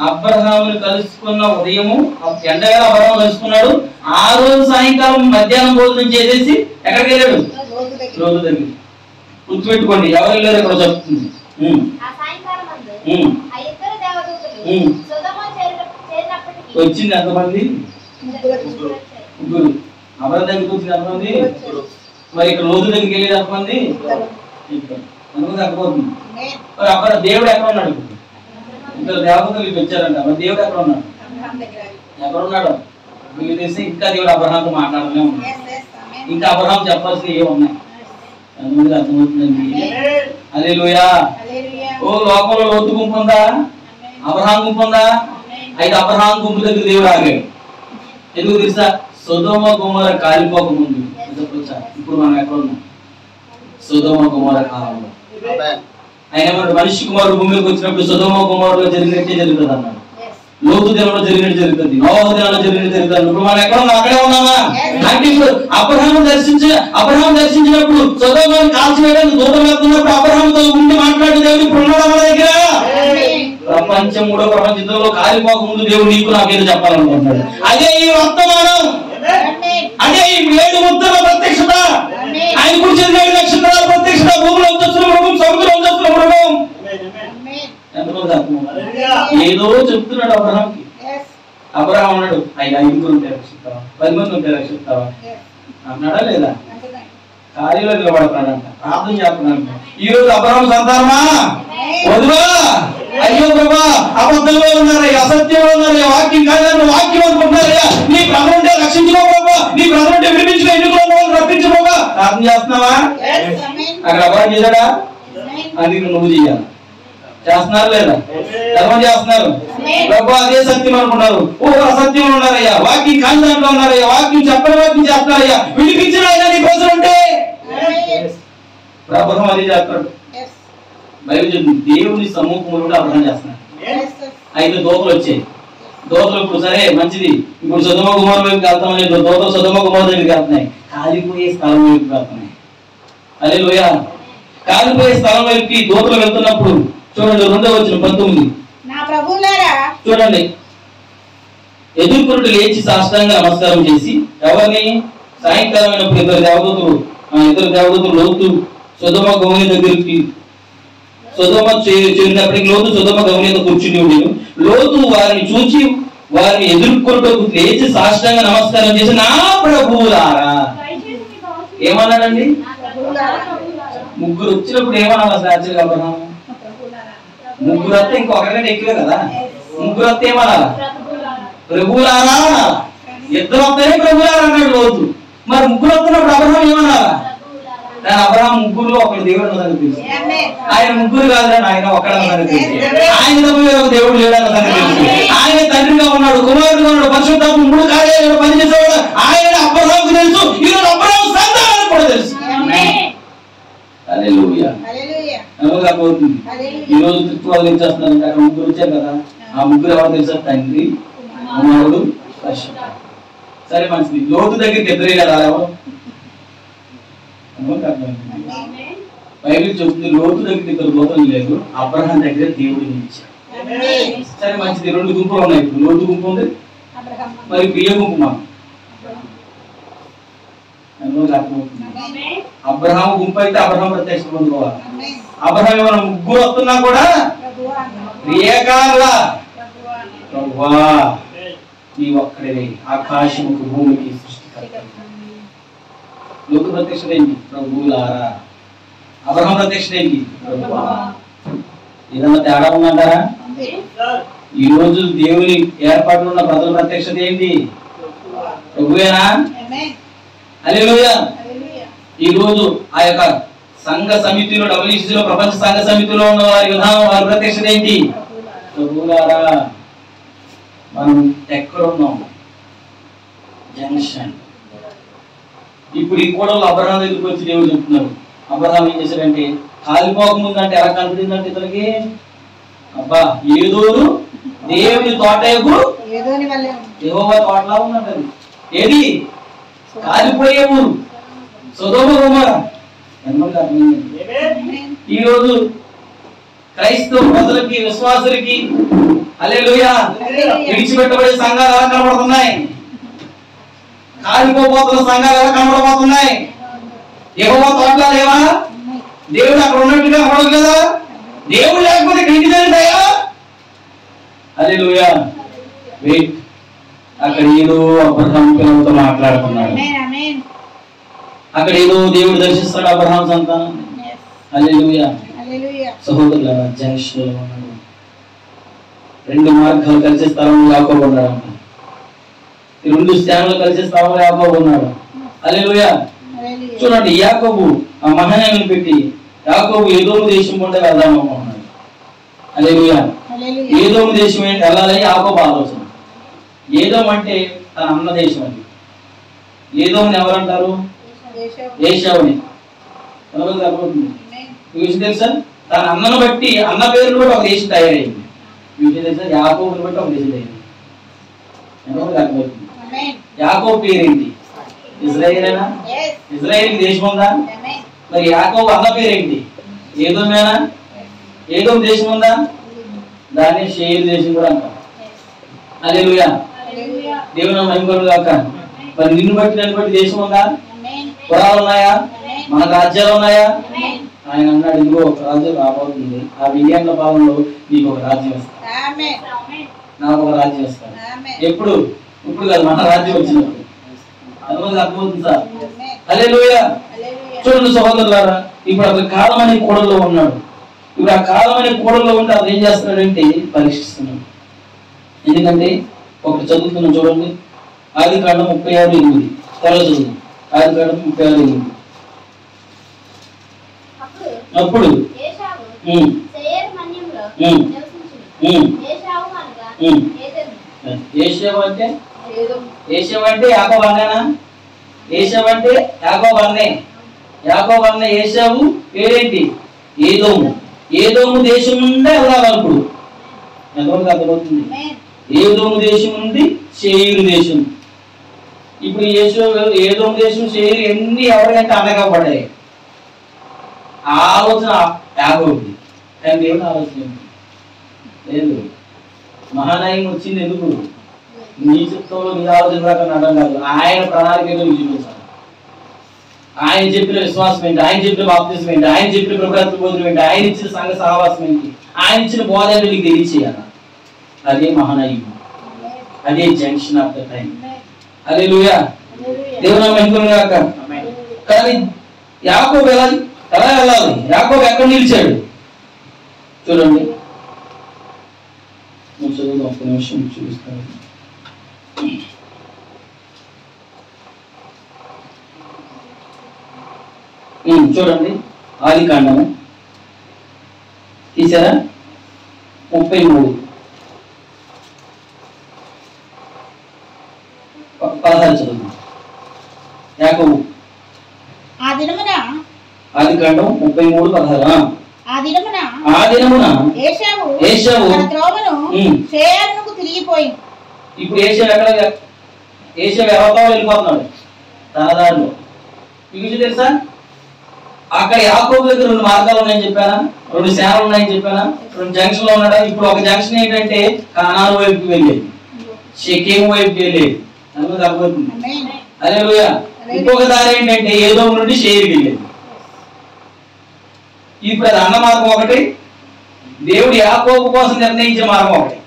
అబ్రహామును కలుసుకున్న ఉదయము, ఎండగా అబ్రహాం కలుసుకున్నాడు. ఆ రోజు సాయంకాలం మధ్యాహ్నం భోజనం చేసేసి ఎక్కడికి వెళ్ళాడు? లోతు దగ్గర. గుర్తుపెట్టుకోండి, ఎవరు వెళ్ళారు ఇక్కడ చెప్తుంది. వచ్చింది ఎంతమంది? 3. అబ్రహాం దగ్గరికి వచ్చింది ఎంతమంది? మరి ఇక్కడ లోతు దగ్గరికి వెళ్ళేది ఎంతమంది? ఎంతమంది అక్కడిపోతుంది. మరి అబ్రహాం దేవుడు ఎక్కడ ఉన్నాడు? ఇద్దరు దేవతలు వచ్చారంట. మరి దేవుడు ఎక్కడ ఉన్నాడు? ఎక్కడ ఉన్నాడు మీకు తెలిసి? ఇంకా దేవుడు అబ్రహాంతో మాట్లాడలే ఉన్నాడు. ఇంకా అబ్రహాం చెప్పాల్సినవి ఏమున్నాయి? ఎంతమంది అర్థమవుతుందండి? హల్లెలూయా. ఓ లోకంలో లోతు గుంపు ఉందా? అబ్రహాం గుంపు ఉందా? అయితే అబ్రహాం గుంపు దగ్గర దేవుడు ఆగాడు. ఎందుకు తెలుసా? సొదొమ గొమొర కాలిపోక ముందు. ఇప్పుడు మనం ఎక్కడ ఉన్నాం? సొదొమ గొమొర కాలంలో. ఆయన మనిషి కుమారుడు భూమికి వచ్చినప్పుడు సొదొమ గొమొరలో జరిగినట్టే జరుగుతుంది అన్నాడు. లోతు దినంలో జరిగినట్టు జరుగుతుంది, నోవహు దినంలో జరిగినట్టు జరుగుతుంది. ఇప్పుడు మనం ఎక్కడ ఉన్నాం? అక్కడే ఉన్నామా? అంటే ఇప్పుడు అబ్రహాము దర్శించినప్పుడు సొదొమను కాల్చివేయడానికి దూతం వెళ్తున్నప్పుడు అబ్రహాముతో ఉండి మాట్లాడే దేవుడు ఇప్పుడు ఉన్నాడు మన దగ్గర. ప్రపంచం, 3వ ప్రపంచ యుద్ధంలో కాలిపోక ముందు దేవుడు నీకు నాకేదో చెప్పాలనుకుంటున్నాడు. అదే ఈ వర్తమానం, అదే ఈ 7 ముద్రల ప్రత్యక్షత, ఆయన గురించి 7 నక్షత్రాల ప్రత్యక్షత, భూమిలో వచ్చేస్తున్న మృగం, సముద్రంలో వచ్చేస్తున్న మృగం. ఎంతమంది అర్థం? ఏదో చెప్తున్నాడు అబ్రహాంకి. అబ్రహాం అన్నాడు, 5 ఉంటే రక్షిస్తావా, 10 మంది ఉంటే రక్షిస్తావా అన్నాడా లేదా? కార్యంలో నిలబడుతున్నాడంట, ప్రార్థన చేస్తున్నాడంట. ఈ రోజు అబ్రహాం సంతానమా? వదువా? అయ్యో ప్రభా, అబద్ధంలో ఉన్నారయ్యా, అసత్యంలో ఉన్నారయ్యా, వాక్యం కాదని వాక్యం అనుకుంటున్నారయ్యా, నీ బ్రదర్ ఉంటే రక్షించుకో ప్రభా, నీ బ్రదర్ ఉంటే విడిపించుకో, ఎన్నుకున్న వాళ్ళు రప్పించుకోగా. ప్రార్థన చేస్తున్నావా? అక్కడ అబ్రహాం చేశాడా? అది నువ్వు చేయాలి. చేస్తున్నారు లేదా? ఎంతమంది చేస్తున్నారు? ప్రభు అదే సత్యం అనుకున్నారు. ఓ అసత్యం ఉన్నారయ్యా, వాక్యం కాని దాంట్లో ఉన్నారయ్యా, వాక్యం చెప్పని వాక్యం చేస్తున్నారయ్యా, విడిపించిన అయినా నీ కోసం ఉంటే అబ్రహాం అదే చేస్తాడు. బైబిల్ చెప్తుంది, దేవుని సముఖంలో అబ్రహాం చేస్తున్నాడు. 5 దోతలు వచ్చాయి. దోతలు ఇప్పుడు సరే మంచిది, ఇప్పుడు సొదొమ గొమొర వైపుకి వెళ్తామని దోతలు సొదొమ గొమొర దగ్గరికి వెళ్తున్నాయి. కాలిపోయే స్థలం వైపుకి వెళ్తున్నాయి. హల్లెలూయా. కాలిపోయే స్థలం వైపుకి దోతలు వెళ్తున్నప్పుడు చూడండి 2వ వచనం 19. నా ప్రభువులారా చూడండి, ఎదుర్కొనుట లేచి సాష్టాంగ నమస్కారం చేసి, ఎవరిని? సాయంకాలం అయినప్పుడు ఇద్దరు దేవదూతలు లోతు సొదొమ గొమొర దగ్గరికి, సొదొమ చేరినప్పటికి లోతు సొదొమ గొమొరతో కూర్చుని ఉండేను. లోతు వారిని చూచి వారిని ఎదుర్కొనుటకు లేచి సాష్టాంగ నమస్కారం చేసి, నా ప్రభువులారా. ఏమన్నాడండి? 3 వచ్చినప్పుడు ఏమన్నా యాక్చువల్గా అబ్రహాం? 3 వస్తే ఇంకొకరికంటే ఎక్కువే కదా. 3 వస్తే ఏమన్నా? ప్రభువులారా. 2 వస్తేనే ప్రభువులారా అన్నాడు లోతు. మరి 3 వస్తున్నప్పుడు అబ్రహాం ఏమన్నారా? దాని అబ్రహాం 3లో ఒకడు దేవుడు అన్నదాన్ని తెలుసు. ఆయన 3 కాదని ఆయన ఒక్కడన్నదాన్ని తెలుసు. ఆయన ఒక దేవుడు లేడన్న సంగతి తెలుసు. ఆయన తండ్రిగా ఉన్నాడు, కుమారుడుగా ఉన్నాడు, పరిశుద్ధాత్మ 3 కార్యాలయంలో పనిచేసేవాడు. ఆయన అబ్రహాంకు తెలుసు. ఈరోజు అబ్రహాం సంతానానికి కూడా తెలుసు. హల్లెలూయా. అవుతుంది. ఈ రోజు ట్రిప్ వాళ్ళు తెచ్చేస్తున్నారు, అక్కడ ముగ్గురు వచ్చారు కదా, ఆ ముగ్గురు ఎవరు తెలుసా? తండ్రి, కుమారుడు, పరిశుద్ధాత్మ. సరే మంచిది. లోతు దగ్గరికి ఇద్దరే కదా ఎవరు? బైబిల్ చెప్తుంది లోతు దగ్గర ఇద్దరు లోతులు లేదు, అబ్రహాం దగ్గర దేవుడు నిలిచాడు. సరే మంచిది. రెండు గుంపులు ఉన్నాయి. ఇప్పుడు లోతు గుంపు ఉంది, మరి ప్రియ గుంపు. మనం అబ్రహాం గుంపు అయితే అబ్రహాం ప్రత్యక్ష పొందుకోవాలి. అబ్రహాం ఏమైనా ముగ్గురు వస్తున్నా కూడా ప్రియకారులా ప్రభువా నీ ఒక్కడే ఆకాశముకు భూమికి సృష్టికర్త. లోతు ప్రత్యక్షత ఏంటి? ప్రభువులారా. అబ్రహాం ప్రత్యక్షత ఏంటి? ప్రభువా. ఏదన్నా తేడా ఉందంటారా? ఈ రోజు దేవుని ఏర్పాట్లు ఉన్న ప్రజల ప్రత్యక్షత ఏంటి? ప్రభువేనా? హల్లెలూయా. ఈ రోజు ఆ యొక్క సంఘ సమితిలో, WCCలో, ప్రపంచ సంఘ సమితిలో ఉన్న వారి విధానం, వారి ప్రత్యక్షత ఏంటి? ప్రభువులారా. మనం ఎక్కడ ఉన్నాం? జంక్షన్. ఇప్పుడు ఈ కోడలు అబ్రహాం దగ్గరికి వచ్చి దేవుడు చెప్తున్నారు. అబ్రహాం ఏం చేశాడంటే, కాలిపోకముందు అంటే ఎలా కనిపించిందంటే ఇతనికి, అబ్బా ఏదోరు దేవుని తోటకు యెహోవా తోటలా ఉన్నది. అది ఏది? కాలిపోయే ఊరు సొదొమ గొమొర్రా. ఈ రోజు క్రైస్తవ ప్రజలకి, విశ్వాసులకి హల్లెలూయా విడిచిపెట్టబడే సంఘాలు ఎలా కనబడుతున్నాయి? కాలిపోతున్న సంఘాలు ఎలా కనబడబోతున్నాయి? యెహోవా తోటలా లేవా? దేవుడు అక్కడ ఉన్నట్టుగా కనబడదు కదా? దేవుడు లేకపోతే క్రిటికల్టాయా? హల్లెలూయా. వెయిట్. అక్కడ ఏదో అబ్రహాం పిల్లలతో మాట్లాడుతున్నాడు. అక్కడ ఏదో దేవుడు దర్శిస్తాడు అబ్రహాం సంతానం. హల్లెలూయా. సహోదరులారా, జంక్షన్లో ఉన్నాడు. రెండు మార్గాలు కలిసే స్థలంలో యాకోబు ఉన్నాడు. రెండు స్థానాలు కలిసే స్థలంలో యాకోబు ఉన్నాడు. హల్లెలూయా. చూడండి, యాకోబు ఆ మహానీయుని పెట్టి యాకోబు ఏదోము దేశం ఉంటే వెళ్దామనుకున్నాడు. హల్లెలూయా. ఏదోము దేశం ఏంటి వెళ్ళాలని యాకోబు ఆలోచన. ఏదోము అంటే తన అన్న దేశం అది. ఏదోముని ఎవరంటారు? ఏశావుని. విషయం తెలుసా? తన అన్నను బట్టి, అన్న పేరును బట్టి ఒక దేశం తయారైంది. విషయం తెలుసా? యాకోబుని బట్టి ఒక దేశం తయారైంది. యాకోబు పేరేంటి? ఇజ్రాయేలేనా? ఇజ్రాయేల్ దేశం ఉందా? మరి యాకోబు అన్న పేరేంటి? ఏదోమేనా? ఏదోము దేశం ఉందా? దాన్ని షేర్ దేశం కూడా అంటారు. హల్లెలూయా. దేవుని మహిమలు కాక. మరి నిన్ను బట్టి, నన్ను బట్టి దేశం ఉందా? పురాలు ఉన్నాయా? మన రాజ్యాలు ఉన్నాయా? ఆయన అన్నాడు, ఇదిగో ఒక రాజ్యం రాబోతుంది, ఆ విజయాల పాలనలో నీకు ఒక రాజ్యం ఇస్తాను, నాకు ఒక రాజ్యం ఇస్తాను. ఎప్పుడు? ఇప్పుడు కాదు, మన రాజ్యం వచ్చినప్పుడు. అనుమతి అర్థమవుతుంది సార్. హల్లెలూయా. చూడండి సహోదరులారా, ఇప్పుడు అతను కాలం అనే కోడల్లో ఉన్నాడు. ఇప్పుడు ఆ కాలం అనే కోడల్లో ఉంటే అతను ఏం చేస్తున్నాడంటే పరీక్షిస్తున్నాడు. ఎందుకంటే ఒకటి చదువుతున్నాం చూడండి, ఆదికాండం 36:8. త్వరగా చదువు. ఆదికాండం 36:8. అప్పుడు ఏశావు అంటే, ఏశావు అంటే యాకోబు అన్నేనా? ఏశావు అంటే యాకోబు అన్నే. యాకోబు అన్న ఏశావు పేరేంటి? ఏదోము. ఏదోము దేశం నుండి వెళ్ళాలి. అప్పుడు ఎంతవరకు అర్థమవుతుంది? ఏదోము దేశం నుండి షేరు దేశం. ఇప్పుడు ఏదోము దేశం, షేరు ఎన్ని ఎవరికంటే అండగా పడ్డాయి. ఆలోచన యాకోబుది, కానీ దేవుని ఆలోచన లేదు. మహానాయం వచ్చింది ఎందుకు? నీ చిత్తంలో నీ ఆలోచన ప్రకారం అర్థం కాదు. ఆయన ప్రణాళిక ఏదో చూపించాలి. ఆయన చెప్పిన విశ్వాసం ఏంటి? ఆయన చెప్పిన బాప్తిజం ఏంటి? ఆయన చెప్పిన ప్రభుత్వ బోధన ఏంటి? ఆయన ఇచ్చిన సంఘ సహవాసం ఏంటి? ఆయన ఇచ్చిన బోధ ఏంటో నీకు తెలియచేయాలి. అదే మహానాయం, అదే జంక్షన్ ఆఫ్ ద టైం. హల్లెలూయా. దేవుని మహిమను గాక. కానీ యాకోబు ఎలా వెళ్ళాలి? యాకోబు ఎక్కడ నిలిచాడు? చూడండి, చదువు ఒక్క నిమిషం చూపిస్తాను. చూడండి, ఆదికాండము తీసారా? 33 16 చదువు. యాకోబు ఆ దినమున ఆదికాండం 33:16. ఆ దినమున ఏశావు తన త్రోవను షేయారునకు తిరిగిపోయింది. ఇప్పుడు ఏశావు ఎవరితో వెళ్ళిపోతున్నాడు? తన దారిలో. మీకు తెలుసా, అక్కడ యాకోబు దగ్గర 2 మార్గాలు ఉన్నాయని చెప్పానా, 2 సేవలు ఉన్నాయని చెప్పానా, 2 జంక్షన్ లో ఉన్నాడా. ఇప్పుడు ఒక జంక్షన్ ఏంటంటే కానాను వైపుకి వెళ్ళేది, షెకెము వైపుకి వెళ్ళేది. అర్థమవుతుంది. హల్లెలూయా. ఇంకొక దారి ఏంటంటే ఏదో నుండి షేర్కి వెళ్ళేది. ఇప్పుడు అది అన్న మార్గం ఒకటి, దేవుడు యాకోబు కోసం నిర్ణయించే మార్గం ఒకటి.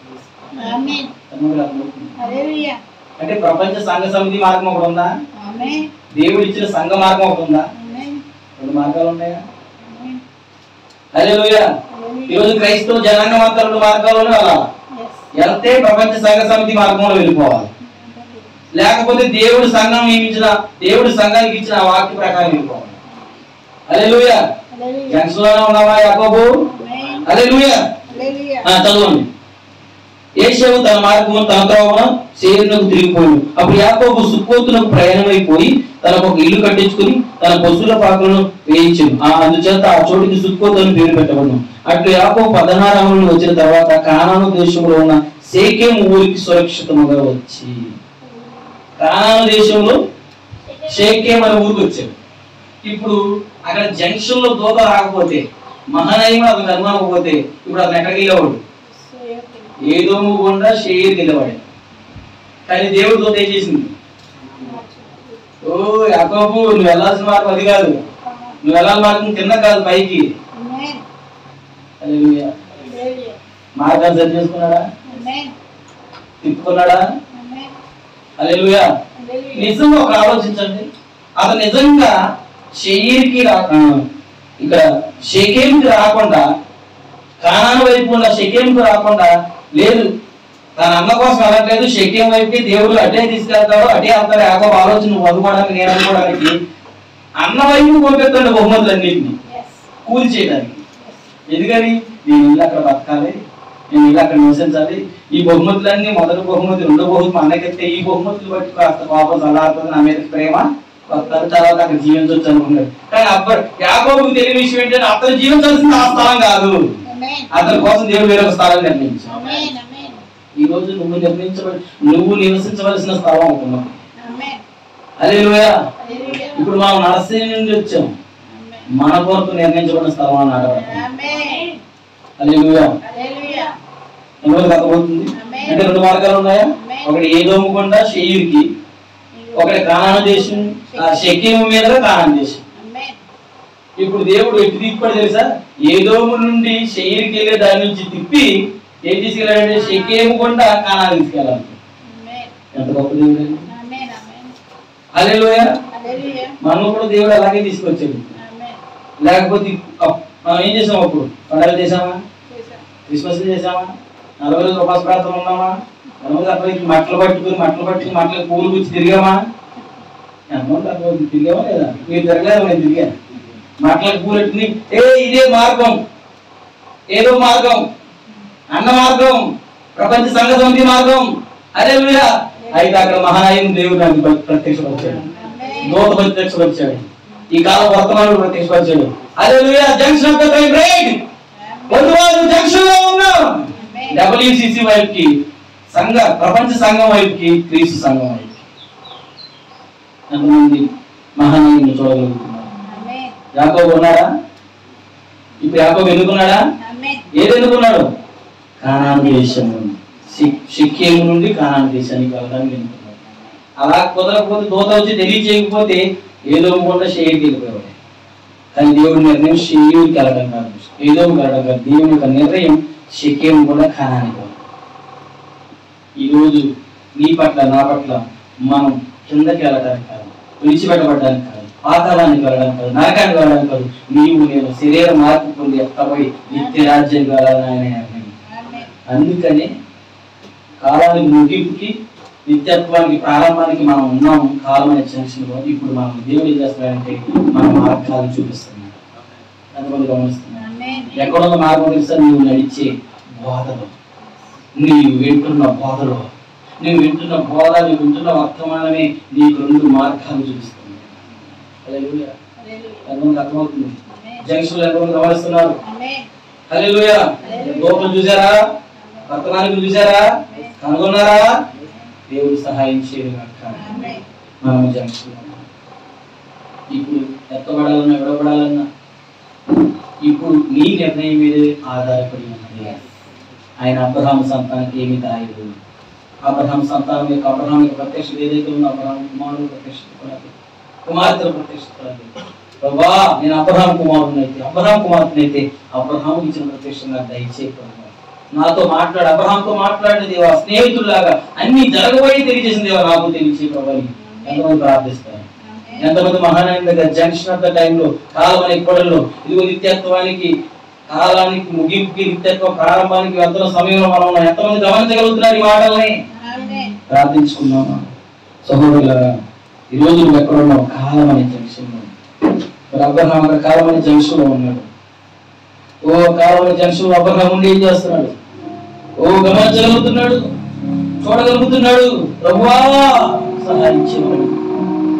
అంటే ప్రపంచ సంఘ సమితి మార్గం ఒకటి ఉందా? దేవుడు ఇచ్చిన సంఘ మార్గం ఒకటి ఉందా? 2 మార్గాలు ఉన్నాయా? హల్లెలూయా. ఈరోజు క్రైస్తవ జనాంగం అంతా 2 మార్గాల్లోనే వెళ్ళాలి. వెళ్తే ప్రపంచ సంఘ సమితి మార్గంలో వెళ్ళిపోవాలి, లేకపోతే దేవుడు సంఘానికి ఇచ్చిన వాక్య ప్రకారం వెళ్ళిపోవాలి. హల్లెలూయా. జంక్షన్ లోనే ఉన్నావా యాకోబు? హల్లెలూయా. చదవండి. ఏశావు తన మార్గము తన త్రోవన షేరునకు తిరిగిపోయాడు. అప్పుడు యాకోబు సుక్కోతునకు ప్రయాణమైపోయి తనకు ఒక ఇల్లు కట్టించుకుని తన పశువుల పాకలను వేయించాడు. అందుచేత ఆ చోటికి సుక్కోతు అని పేరు పెట్టబడును. అట్లు యాకోబు 16వ నుండి వచ్చిన తర్వాత కానాను దేశంలో ఉన్న షేకెము ఊరికి సురక్షితముగా వచ్చి, కానాను దేశంలో షేకెము అనే ఊరికి వచ్చాడు. ఇప్పుడు అక్కడ జంక్షన్ లో దూత రాకపోతే, మహానయమ అతను అనుమానకపోతే, ఇప్పుడు అతను ఎక్కడికి వెళ్ళేవాడు? ఏదోము గుండా షేర్కి వెళ్ళేవాడు. కానీ దేవుడు దూత ఏం చేసింది? ఓ యాకోబు, నువ్వు వెళ్ళాల్సిన మార్గం అది కాదు, నువ్వు వెళ్ళాలి మార్గం కింద కాదు, పైకి. మార్గాన్ని సరి చేసుకున్నాడా? తిప్పుకున్నాడా? హల్లెలూయా. నిజంగా ఒక ఆలోచించండి, అతను నిజంగా షేర్కి ఇక్కడ షెకెముకి రాకుండా, కానాను వైపు ఉన్న షెకెముకి రాకుండా లేదు, తన అన్న కోసం వెళ్ళట్లేదు, షెకెము వైపుకి దేవుడు అటే తీసుకెళ్తాడు, అటే వెళ్తాడు. యాకోబు ఆలోచన నువ్వు అనుకోవడానికి, నేను అనుకోవడానికి అన్న వైపు పంపిస్తాడు బహుమతులన్నింటినీ కూలి చేయడానికి. ఎందుకని? నేను ఇల్లు అక్కడ బతకాలి, నేను ఇల్లు అక్కడ నివసించాలి. ఈ బహుమతులన్నీ, మొదటి బహుమతి, 2వ బహుమతి అన్నకెత్తే ఈ బహుమతులు బట్టి కాస్త కోపం చల్లారుతుంది, నా మీద ప్రేమ వస్తారు, తర్వాత అక్కడ జీవించవచ్చు అనుకున్నాడు. కానీ యాకోబుకు తెలియని విషయం ఏంటంటే అతను జీవించాల్సింది ఆ స్థలం కాదు, అతని కోసం దేవుడు వేరొక స్థలం నిర్ణయించాడు. ఈ రోజు నువ్వు నివసించవలసిన స్థలం అవుతున్నావు. హల్లెలూయా. ఇప్పుడు మనం నర్సరీ నుండి వచ్చాం, మన కొరకు నిర్ణయించబడిన స్థలం అని ఆడబడతాం. హల్లెలూయా. ఎందుకు అర్థమవుతుంది? అంటే 2 మార్గాలు ఉన్నాయా? ఒకటి ఏదోము గుండా షేర్కి, ఒకటి కానాను దేశం, షెకెము మీదుగా కానాను దేశం. ఇప్పుడు దేవుడు ఎటు తిప్పాడు తెలుసా? ఏదోము నుండి షేర్కి వెళ్ళే దాని నుంచి తిప్పి ఏం తీసుకెళ్ళాడంటే షెకెము గుండా కానాను తీసుకెళ్ళాలి. ఎంత గొప్ప దేవుడు! హల్లెలూయా. మనం కూడా దేవుడు అలాగే తీసుకొచ్చాడు. లేకపోతే మనం ఏం చేసాం? అప్పుడు పండుగలు చేసామా? క్రిస్మస్ చేసామా? 40 రోజులు ఉపవాస ప్రార్థనలు ఉన్నామా? 40 అక్కడికి మట్టలు పట్టుకుని మట్టలకు పూలు గుచ్చి తిరిగామా? తిరిగామా లేదా? మీరు తిరగలేదు, నేను తిరిగాను. మట్టలకు పూలు పెట్టుకుని ఇదే మార్గం, ఏదో మార్గం, అన్న మార్గం, ప్రపంచ సంఘ సమితి మార్గం. హల్లెలూయా. అయితే అక్కడ మహానాయకుడు దేవుడు నాకు ప్రత్యక్షపరిచాడు, దూత ప్రత్యక్షపరిచాడు, ఈ కాలం వర్తమానుడు ప్రత్యక్షపరిచాడు. Hallelujah. Junction of the time right. Junction లో ఉన్నాం. WCC వైపుకి, ప్రపంచ సంఘం వైపుకి, క్రీస్తు సంఘం వైపుకి. ఎంతమంది మహానీయుని చూడగలుగుతున్నారు? యాకోబు ఉన్నాడా? ఇప్పుడు యాకోబు ఎన్నుకున్నాడా? ఏది ఎన్నుకున్నాడు? కానాను దేశం నుండి, షెకెము నుండి కానాను దేశానికి వెళ్ళడానికి ఎన్నుకున్నాడు. అలా కుదరకపోతే, దూత వచ్చి తెలియజేయకపోతే ఏదోము గుండా షేర్కి వెళ్ళిపోయాడు. కానీ దేవుడి నిర్ణయం షేర్కి వెళ్ళడం కాదు, ఏదోము వెళ్ళడం కాదు. దేవుని యొక్క నిర్ణయం షెకెము కూడా కానానికి. ఈరోజు నీ పట్ల, నా పట్ల మనం కిందకి వెళ్ళడానికి కాదు, విడిచిపెట్టబడడానికి కాదు, పాతాళానికి వెళ్ళడానికి కాదు, నరకానికి వెళ్ళడానికి కాదు. నీవు నేను శరీర మార్పు పొంది ఎక్కబోయి నిత్య రాజ్యం వెళ్ళాలని. అందుకనే కాలానికి ముగింపుకి, నిత్యత్వానికి ప్రారంభానికి మనం ఉన్నాము. కాలం అనే జంక్షన్లో ఇప్పుడు మనం దేవుడు ఏం చేస్తున్నాడంటే మన మార్గాలను చూపిస్తున్నాడు. ఎంతమంది గమనిస్తున్నాడు? ఎక్కడున్న మార్గం తెలుసా? నువ్వు నడిచే బోధలో, నీవు వింటున్న బోధలో, నువ్వు వింటున్న బోధ, నువ్వు వింటున్న వర్తమానమే నీకు 2 మార్గాలు చూపిస్తుంది. హల్లెలూయా. ఎంతమంది అర్థమవుతుంది? జంక్షన్ లో ఎంతమంది గమనిస్తున్నారు? హల్లెలూయా. దోపులు చూసారా? వర్తమానికులు చూసారా? కనుగొన్నారా? దేవుడు సహాయం చేయగాక. మనం జంక్షన్ ఇప్పుడు ఎత్తబడాలన్నా విడబడాలన్నా ఇప్పుడు నీ నిర్ణయం మీద ఆధారపడి ఉన్నది. ఆయన అబ్రహాము సంతానానికి ఏమి దాయదు. అబ్రహాం సంతానం యొక్క అబ్రహాం యొక్క ప్రత్యక్షత ఏదైతే ఉందో అబ్రహాం కుమారుడు ప్రత్యక్షత కుమార్తెల ప్రత్యక్షత ప్రభా నేను అబ్రహాం కుమారునైతే అబ్రహాం కుమార్తెనైతే అబ్రహాం ఇచ్చిన ప్రత్యక్షంగా దయచేయి ప్రభా నాతో మాట్లాడు. అబ్రహాంతో మాట్లాడిన దేవా స్నేహితుల్లాగా అన్ని జరగబోయి తెలియజేసిన దేవా నాకు తెలియచే ప్రభా. ఎంతమంది ప్రార్థిస్తారు? ఎంతమంది మహానాయకుల దగ్గర జంక్షన్ ఆఫ్ ద టైంలో కాలం అనే కొడల్లో ఇదిగో నిత్యత్వానికి కాలానికి ముగింపుకి నిత్యత్వ ప్రారంభానికి వెళ్తున్న సమయంలో మనం ఎంతమంది గమనించగలుగుతున్నారు ఈ మాటల్ని? ప్రార్థించుకున్నామా? సహోదరులారా ఈ రోజు నువ్వు ఎక్కడ ఉన్నావు? కాలం అనే జంక్షన్ లో. అబ్రహాం అక్కడ కాలం అనే జంక్షన్ లో ఉన్నాడు. ఓ కాలం అనే జంక్షన్ లో అబ్రహాం ఉండి ఏం చేస్తున్నాడు? ఓ గమనించగలుగుతున్నాడు, చూడగలుగుతున్నాడు. ప్రభువా సహాయించేవాడు.